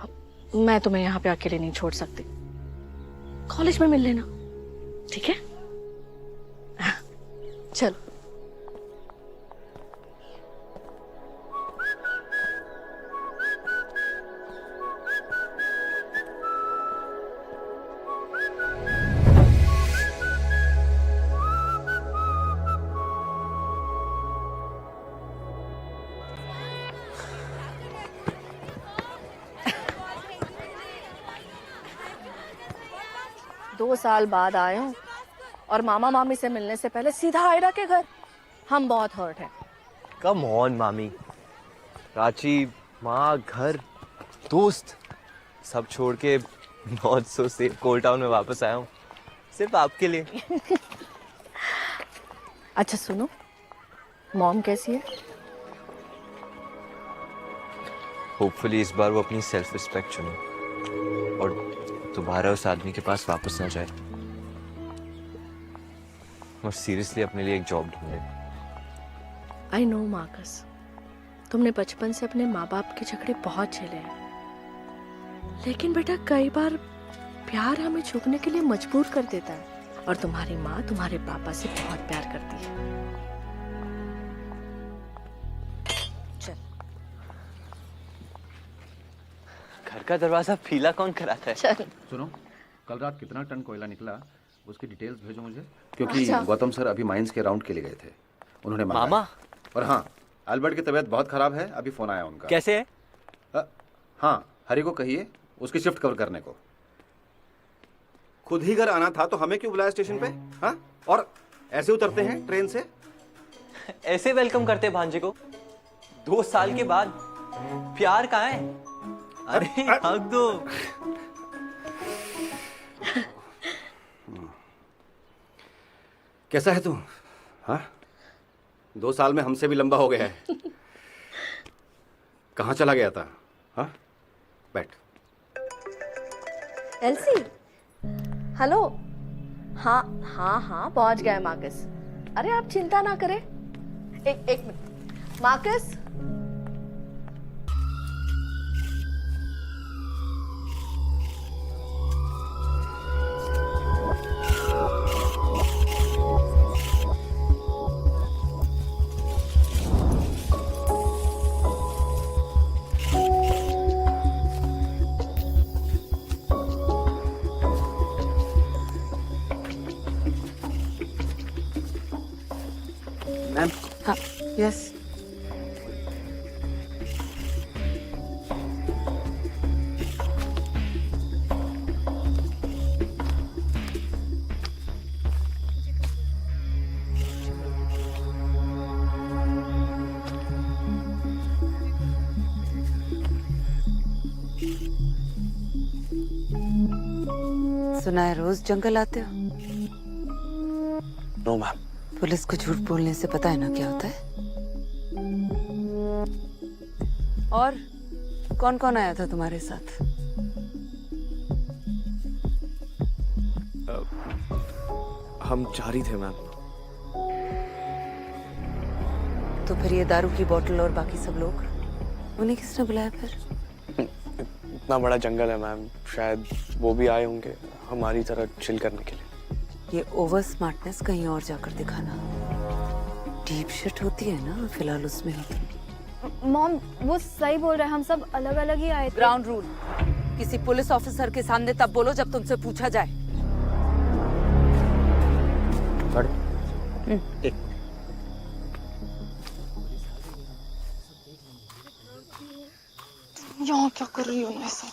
अब मैं तुम्हें यहाँ पे अकेले नहीं छोड़ सकती, कॉलेज में मिल लेना, ठीक है? चलो। दो साल बाद आए हूँ और मामा मामी से मिलने से पहले सीधा आयरा के घर। हम बहुत हर्ट हैं। कम ऑन मामी, रांची, माँ, घर, दोस्त सब छोड़ के not so safe cold town में वापस आया हूँ, सिर्फ आपके लिए। अच्छा सुनो, मॉम कैसी है? होपफुली इस बार वो अपनी सेल्फ रिस्पेक्ट चुने और दोबारा उस आदमी के पास वापस ना जाए और सीरियसली अपने लिए एक जॉब ढूंढे। आई नो मार्कस, तुमने बचपन से अपने माँ बाप के झगड़े बहुत झेले हैं, लेकिन बेटा कई बार प्यार हमें झुकने के लिए मजबूर कर देता है, और तुम्हारी माँ तुम्हारे पापा से बहुत प्यार करती है। चल। घर का दरवाजा पीला कौन कराता है? चल। सुनो, कल रात कितना टन कोयला निकला उसकी डिटेल्स भेजो मुझे, क्योंकि अच्छा। गौतम सर अभी माइंस के राउंड के लिए गए थे, उन्होंने मांगा मामा? है। और हाँ, अल्बर्ट की तबीयत बहुत खराब है, अभी फोन आया उनका। कैसे है? हाँ, हरी को कहिए उसकी शिफ्ट कवर करने को। खुद ही घर आना था तो हमें क्यों बुलाया स्टेशन पे? हाँ, और ऐसे उतरते हैं ट्रेन से? ऐसे वेलकम करते भांजे को 2 साल के बाद? प्यार कहाँ है? अरे हक दो। कैसा है तू? हाँ, 2 साल में हमसे भी लंबा हो गया है। कहाँ चला गया था? हाँ, बैठ। LC, hello. हाँ हाँ हाँ, पहुंच गए मार्कस। अरे आप चिंता ना करें, एक मिनट। Marcus, ma'am. हाँ, यस। सुना है रोज जंगल आते हो? No ma'am. पुलिस को झूठ बोलने से पता है ना क्या होता है? और कौन कौन आया था तुम्हारे साथ? हम 4 ही थे मैम। तो फिर ये दारू की बोतल और बाकी सब लोग, उन्हें किसने बुलाया फिर? इतना बड़ा जंगल है मैम, शायद वो भी आए होंगे हमारी तरह चिल करने के लिए। ये ओवर स्मार्टनेस कहीं और जाकर दिखाना। डीप शिट होती है ना, फिलहाल उसमें होती। मॉम वो सही बोल रहे हैं, हम सब अलग अलग ही आए थे। ग्राउंड रूल, किसी पुलिस ऑफिसर के सामने तब बोलो जब तुमसे पूछा जाए। यहाँ क्या कर रही हो ना ऐसा?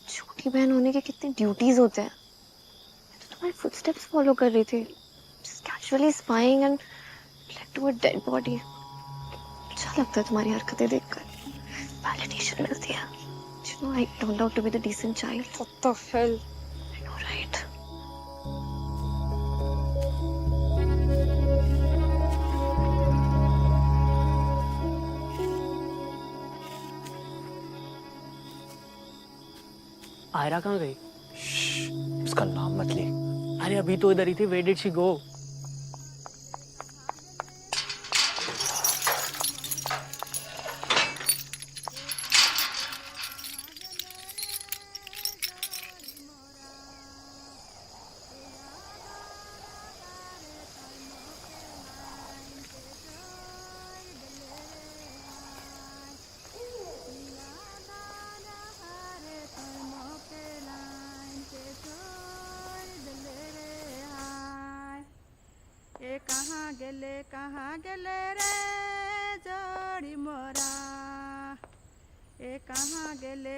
छोटी बहन होने के कितने ड्यूटीज होते हैं। मैं तो तुम्हारे फुटस्टेप्स फॉलो कर रही थी, just casually spying and led to a dead body. अच्छा लगता है तुम्हारी हरकतें देखकर, वैलिडेशन मिलती है। You know, I turned out to be the decent child. What the hell? I know, right? Ayra कहाँ गई? उसका नाम मत ले। अरे अभी तो इधर ही थी। Where did she go? कहाँ गेले रे जोड़ी मोरा, ए कहाँ गेले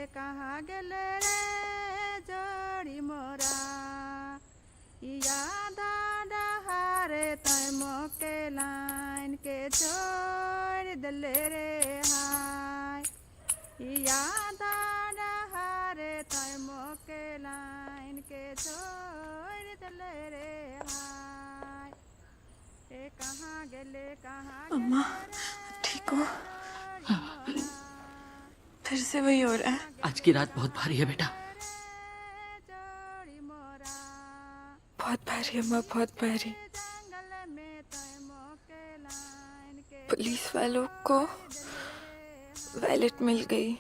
रे जोड़ी मोरा, याद डहारे तय मोके लाइन के छोड़ दले रे हाय, याद डहारे तय मोके लाइन के छोड़ दले रे हाय, ए कहाँ गेले अम्मा ठीक हो? फिर से वही हो रहा है। आज की रात बहुत भारी है बेटा। बहुत भारी अम्मा, बहुत भारी। पुलिस वालों को वैलेट मिल गई।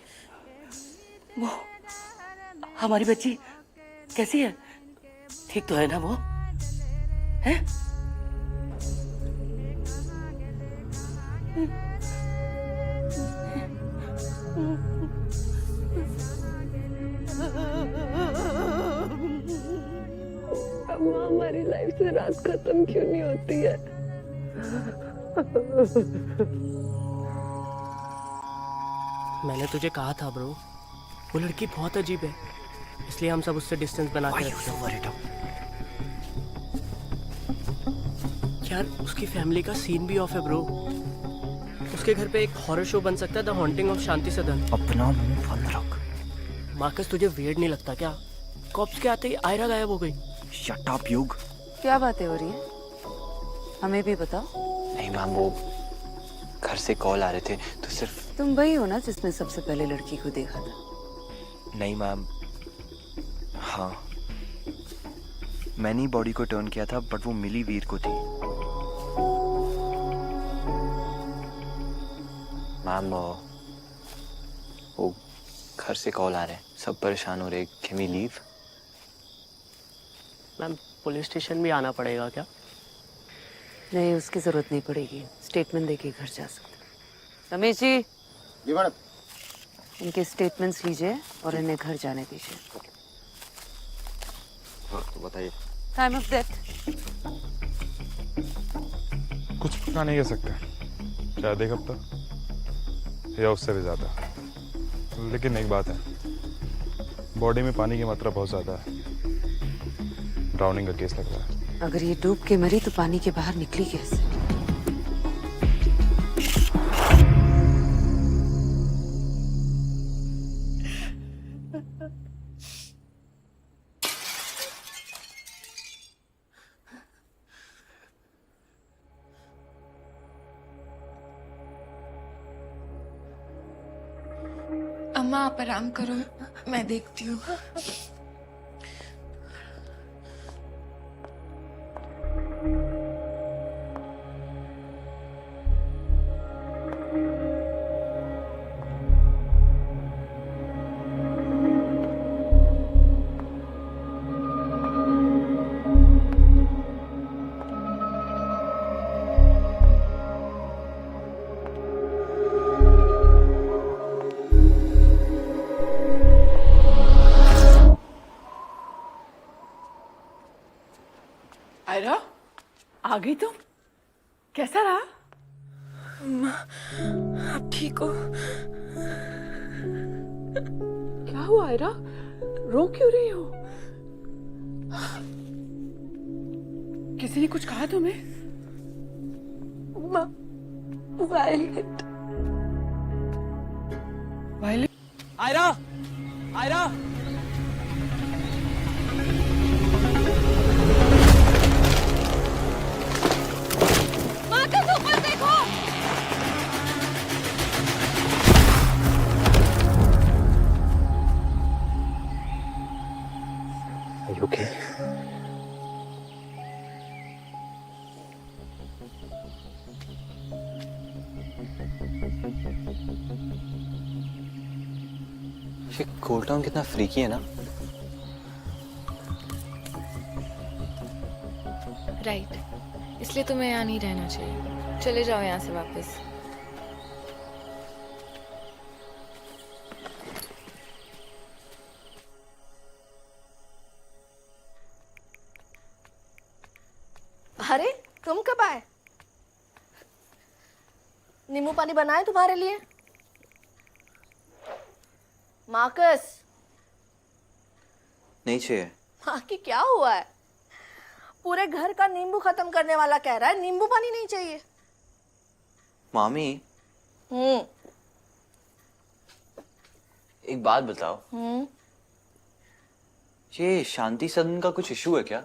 वो हमारी बच्ची कैसी है? ठीक तो है ना वो? है? अम्मा हमारी लाइफ से रात खत्म क्यों नहीं होती है? मैंने तुझे कहा था ब्रो, वो लड़की बहुत अजीब है, इसलिए हम सब उससे डिस्टेंस बना के रखते हैं। यार उसकी फैमिली का सीन भी ऑफ है ब्रो। उसके घर पे एक हॉरर शो बन सकता है, द हॉन्टिंग ऑफ शांति सदन। अपना मुंह बंद रख। मार्कस तुझे वियर्ड नहीं लगता क्या? कॉप्स के आते ही आयरा गायब हो गई। शट अप युग। क्या बातें हो रही है? हमें भी बताओ। नहीं मैम, वो घर से कॉल आ रहे थे तो सिर्फ। तुम वही हो ना जिसने सबसे पहले लड़की को देखा था? नहीं मैम, हाँ मैंने ही बॉडी को टर्न किया था, बट वो मिली वीर को थी। मैम वो घर से कॉल आ रहे हैं, सब परेशान हो रहे। Can we leave? Ma'am police station भी आना पड़ेगा क्या? नहीं, उसकी जरूरत नहीं पड़ेगी, स्टेटमेंट देके घर जा सकते। रमेश जी। जी मैडम। इनके स्टेटमेंट्स लीजिए और इन्हें घर जाने दीजिए। हाँ तो बताइए। टाइम ऑफ डेथ कुछ पता नहीं कह सकते, शायद एक हफ्ता या उससे भी ज्यादा। लेकिन एक बात है, बॉडी में पानी की मात्रा बहुत ज्यादा है, ड्राउनिंग का केस लग रहा है। अगर ये डूब के मरी तो पानी के बाहर निकली कैसे? अम्मा आप आराम करो, मैं देखती हूँ। आयरा, आ गई तुम? कैसा रहा? अम्मा, आप ठीक हो? क्या हुआ आयरा? रो क्यों रही हो? किसी ने कुछ कहा तुम्हें? Violet. Violet? Aira, Aira, Marcus ऊपर देखो। Are you okay? ये कोल्ड टाउन कितना फ्रीकी है ना। राइट, इसलिए तुम्हें यहाँ नहीं रहना चाहिए। चले जाओ यहाँ से वापस। अरे तुम कब आए? नींबू पानी बनाए तुम्हारे लिए? मार्कस, नहीं चाहिए। माँ की क्या हुआ है? पूरे घर का नींबू खत्म करने वाला कह रहा है नींबू पानी नहीं चाहिए। मामी, एक बात बताओ, ये शांति सदन का कुछ इशू है क्या?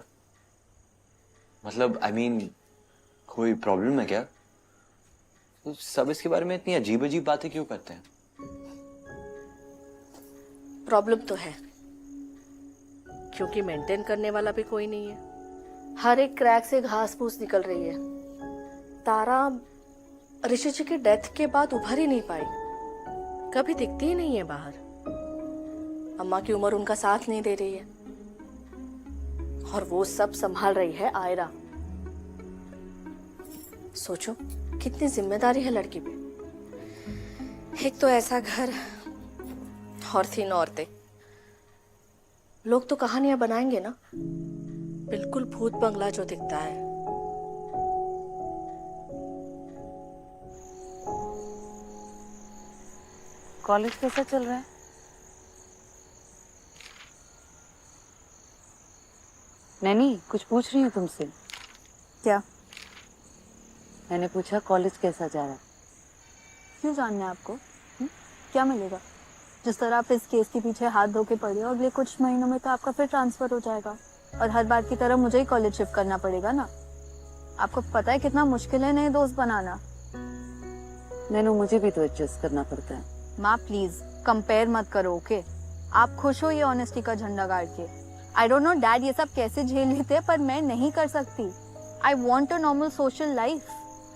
मतलब आई मीन कोई प्रॉब्लम है क्या? तो सब इसके बारे में इतनी अजीब अजीब बातें क्यों करते हैं? प्रॉब्लम तो है, क्योंकि मेंटेन करने वाला भी कोई नहीं है। हर एक क्रैक से घास फूस निकल रही है। तारा ऋषि जी की डेथ के बाद उभर ही नहीं पाई, कभी दिखती ही नहीं है बाहर। अम्मा की उम्र उनका साथ नहीं दे रही है, और वो सब संभाल रही है आयरा। सोचो कितनी जिम्मेदारी है लड़की पे। एक तो ऐसा घर और 3 औरतें। लोग तो कहानियां बनाएंगे ना, बिल्कुल भूत बंगला जो दिखता है। कॉलेज कैसा चल रहा है? नैनी, कुछ पूछ रही हूँ तुमसे। क्या? मैंने पूछा कॉलेज कैसा जा रहा है? क्यों जानना है आपको? क्या मिलेगा? जिस तरह आप इस केस के पीछे हाथ धो के पड़े हो, अगले कुछ महीनों में तो आपका फिर ट्रांसफर हो जाएगा, और हर बार की तरह मुझे ही कॉलेज शिफ्ट करना पड़ेगा ना। आपको पता है कितना मुश्किल है नए दोस्त बनाना। नैनू, मुझे भी तो एडजस्ट करना पड़ता है। माँ प्लीज कंपेयर मत करो, ओके? आप खुश हो ये ऑनेस्टी का झंडा गाड़ के। आई डोंट नो डैड ये सब कैसे झेल लेते हैं, पर मैं नहीं कर सकती। I want a normal social life.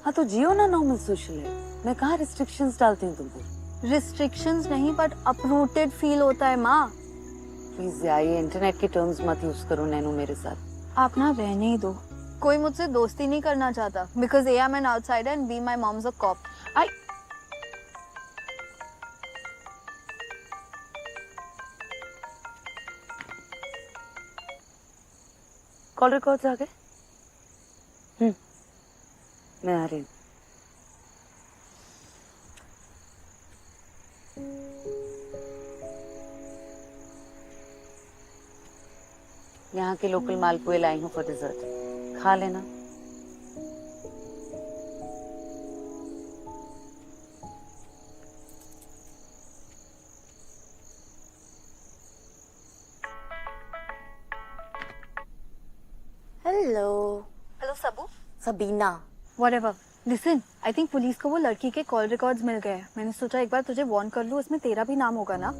हाँ तो जियो ना नॉर्मल सोशल लाइफ। मैं कहाँ रिस्ट्रिक्शंस डालती हूँ तुमको। रिस्ट्रिक्शंस नहीं, बट अपरूटेड फील होता है माँ। प्लीज यार, ये इंटरनेट के टर्म्स मत यूज करो नैनू मेरे साथ। आप ना रहने ही दो। कोई मुझसे दोस्ती नहीं करना चाहता, because I am an outsider and be my mom's a cop. I call records आ गए? मैं आ रही हूँ। यहाँ के लोकल मालपुए लाई हूँ फॉर डिजर्ट, खा लेना। हेलो सबू। Sabina. Whatever. Listen, I think police को वो लड़की के कॉल रिकॉर्ड्स मिल गए। मैंने सोचा एक बार तुझे वार्न कर लूं, उसमें तेरा भी नाम होगा ना।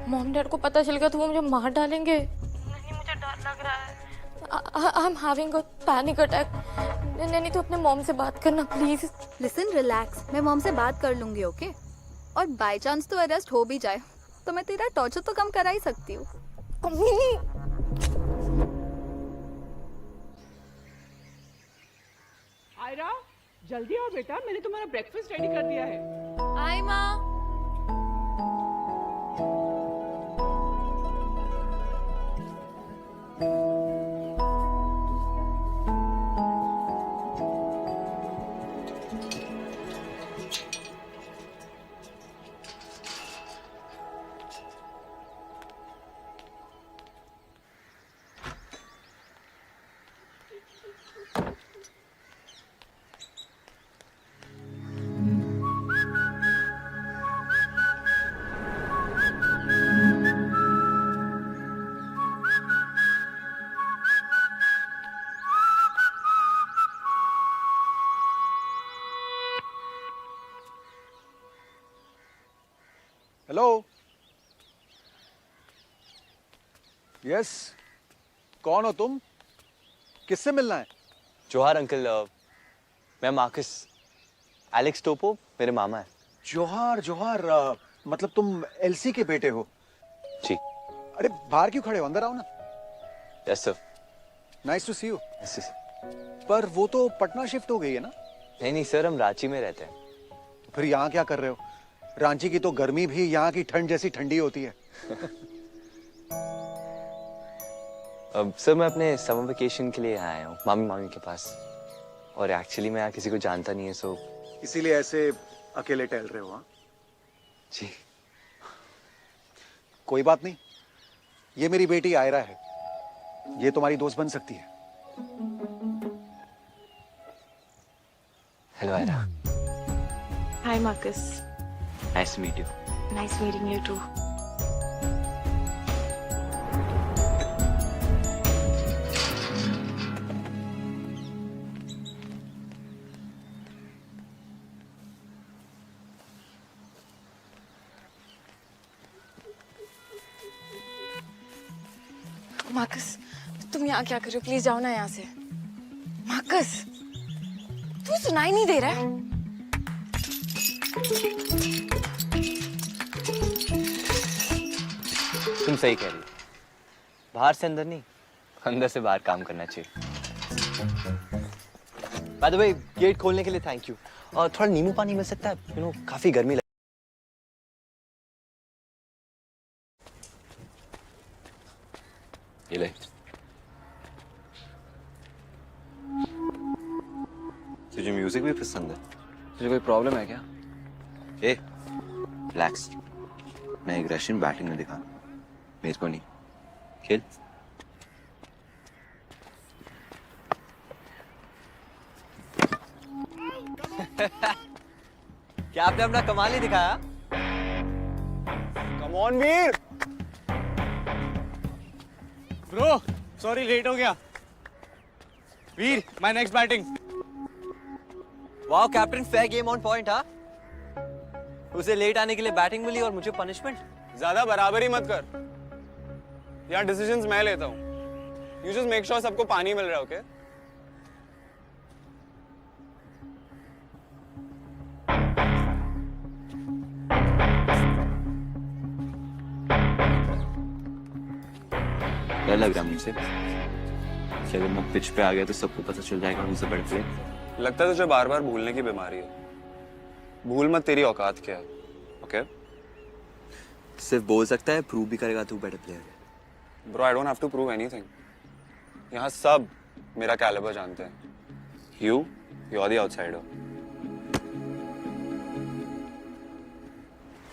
मॉम डैड को पता चल गया तो वो मुझे मार डालेंगे। नहीं, मुझे डर लग रहा है। I am having a panic attack. Naini, तो अपने मॉम से बात करना प्लीज। लिसन, रिलैक्स, मैं मॉम से बात कर लूंगी, ओके? और बाय चांस तो अरेस्ट हो भी जाए तो मैं तेरा टॉर्चर तो कम करा ही सकती हूँ। आयरा, जल्दी आओ बेटा, मैंने तुम्हारा ब्रेकफास्ट रेडी कर दिया है। आई माँ। हेलो। यस, कौन हो तुम? किससे मिलना है? जोहार अंकल, मैं मार्कस। एलेक्स टोपो मेरे मामा है। जोहार जोहार, मतलब तुम एलसी के बेटे हो? जी। अरे बाहर क्यों खड़े हो, अंदर आओ ना। Yes sir. Nice to see you. Yes sir. पर वो तो पटना शिफ्ट हो गई है ना? नहीं सर, हम रांची में रहते हैं। फिर यहाँ क्या कर रहे हो? रांची की तो गर्मी भी यहाँ की ठंड जैसी ठंडी होती है। सर मैं अपने समर वेकेशन के लिए आया हूँ मामी मामी के पास, और एक्चुअली मैं यहाँ किसी को जानता नहीं है, सो इसीलिए ऐसे अकेले टहल रहे हो? हाँ जी। कोई बात नहीं, ये मेरी बेटी आयरा है, ये तुम्हारी दोस्त बन सकती है। Hello Aira. Hi Marcus. Nice to meet you. Nice meeting you too. Marcus, तुम यहाँ क्या कर रहे हो? प्लीज जाओ ना यहाँ से। मार्कस, तू सुनाई नहीं दे रहा है? तुम सही कह रही हो, बाहर से अंदर नहीं, अंदर से बाहर काम करना चाहिए। बाय द वे, गेट खोलने के लिए थैंक यू। और थोड़ा नींबू पानी मिल सकता है? काफी गर्मी ये ले। तुझे म्यूजिक भी पसंद है? तुझे कोई प्रॉब्लम है क्या? ए, रिलैक्स। मैं एक रशियन बैटिंग में दिखा, मेरे को नहीं। खेल। क्या आपने अपना कमाल ही दिखाया? Come on Veer. Bro sorry, late हो गया। Veer, my next batting. Wow captain, fair game on point. हाँ, उसे लेट आने के लिए बैटिंग मिली और मुझे पनिशमेंट। ज्यादा बराबरी मत कर, यहाँ डिसीजंस मैं लेता हूँ। यू जस्ट मेक श्योर सबको पानी मिल रहा है, ओके? डर लग रहा मुझसे कि अगर मैं पिच पे आ गया तो सबको पता चल जाएगा मुझसे बड़े प्लेयर। लगता है तुझे बार बार भूलने की बीमारी है। भूल मत तेरी औकात क्या है, ओके? सिर्फ बोल सकता है, प्रूव भी करेगा तू बेटर प्लेयर है। Bro, I don't have to prove anything. यहाँ सब मेरा कैलिबर जानते हैं। You are the outsider.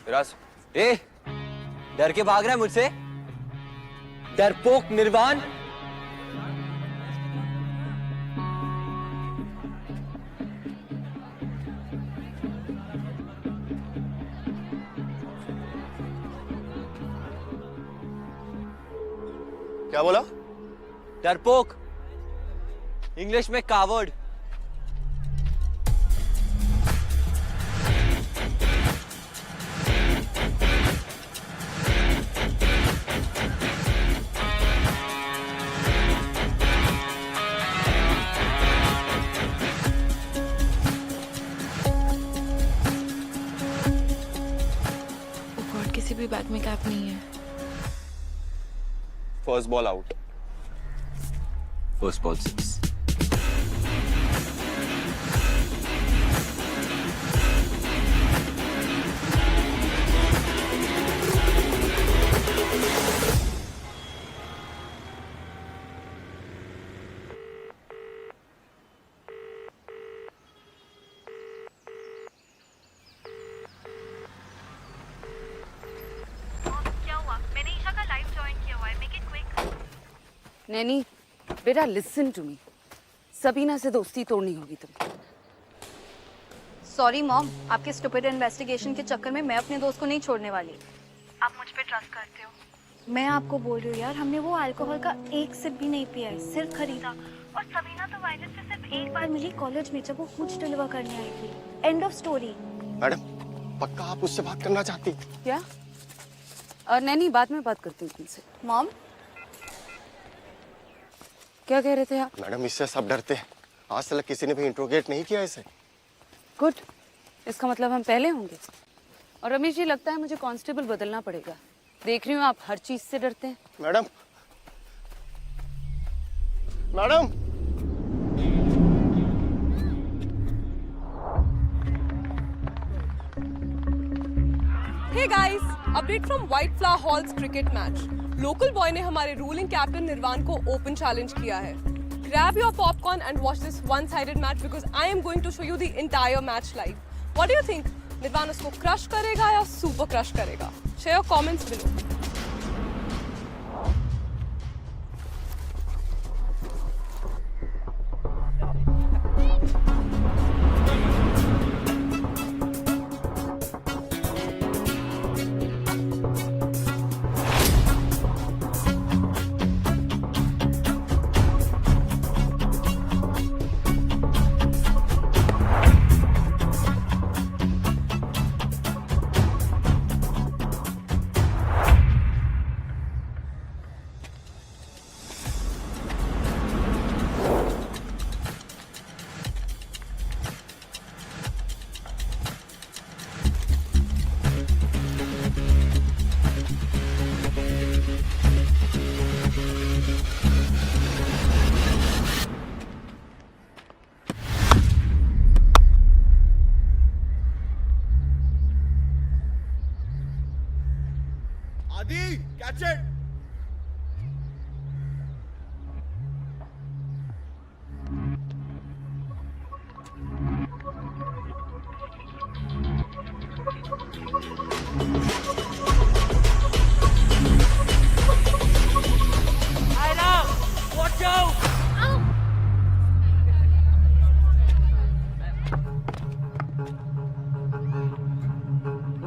Viraj, ए, डर के भाग रहा है मुझसे? डरपोक निर्वाण। क्या बोला? डरपोक, इंग्लिश में कावर्ड। किसी भी बैट में कैप नहीं है। First ball out. First ball 6। Naini, बेटा लिसन टू मी। सबीना से दोस्ती तोड़नी होगी तुम्हें। सॉरी मॉम, आपके स्टूपिड इन्वेस्टिगेशन के चक्कर में मैं अपने दोस्त को नहीं छोड़ने वाली। आप मुझ पे ट्रस्ट करते हो। मैं आपको बोल रही हूँ यार, हमने वो अल्कोहल का एक सिप भी नहीं पिया है, सिर्फ खरीदा। और सबीना तो वायरस से सिर्फ एक बार मिली कॉलेज में, जब वो कुछ डिलीवर करने आई थी। End of story. मैडम, पक्का आप उससे बात करना चाहती? क्या? और नैनी बाद में बात करती हूँ तुमसे। मॉम, क्या कह रहे थे आप? मैडम इससे सब डरते हैं, आज तक किसी ने भी इंट्रोगेट नहीं किया इसे। गुड, इसका मतलब हम पहले होंगे। और रमेश जी, लगता है मुझे कांस्टेबल बदलना पड़ेगा। देख रही हूँ आप हर चीज से डरते हैं। Madam, madam, Hey guys, update from White Flower Hall's cricket match. Local boy ने हमारे ruling captain निर्वाण को open challenge किया है. Grab your popcorn and watch this one-sided match because I am going to show you the entire match live. What do you think? निर्वाण उसको crush करेगा या super crush करेगा? Share your comments below. Adi, catch it! Watch out!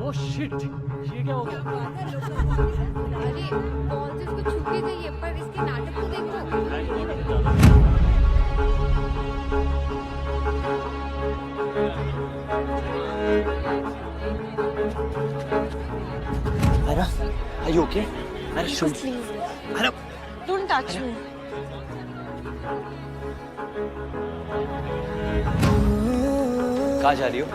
Oh shit! ये क्या हो गया? अरे बॉल तो इसको छू के गई है, पर इसके नाटक को देखो। Ira, are you okay? Ira, shoot. Ira, Don't touch me. कहाँ जा रही हो?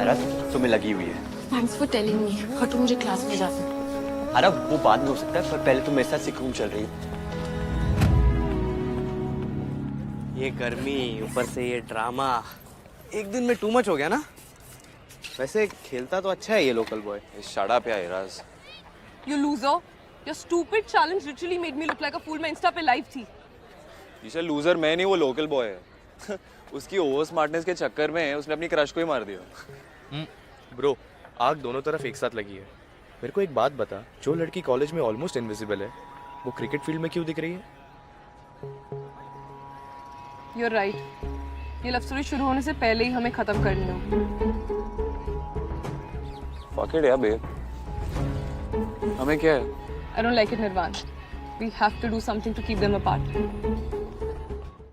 अरे तुम्हें लगी हुई है। Thanks for telling me. हटो, मुझे क्लास में जाना है। अरे वो बाद में हो सकता है, पर पहले तुम मेरे साथ सिक्रूम चल रही हो। ये गर्मी, ऊपर से ये ड्रामा, एक दिन में टू मच हो गया ना? वैसे खेलता तो अच्छा है ये लोकल बॉय। शट अप यार Ira's. You loser. Your stupid challenge literally made me look like a fool. मैं इंस्टा पे लाइव थी। ईशा लूजर मैं नहीं, वो लोकल बॉय है। उसकी ओवर स्मार्टनेस के चक्कर में उसने अपनी क्रश को ही मार दिया। ब्रो, आग दोनों तरफ एक साथ लगी है। मेरे को एक बात बता, जो लड़की कॉलेज में ऑलमोस्ट इनविजिबल है, वो क्रिकेट फील्ड में क्यों दिख रही है? You're right. ये लव स्टोरी शुरू होने से पहले ही हमें खत्म करनी हो। Fuck it यार बेब। हमें क्या है? I don't like it, Nirvan. We have to do something to keep them apart.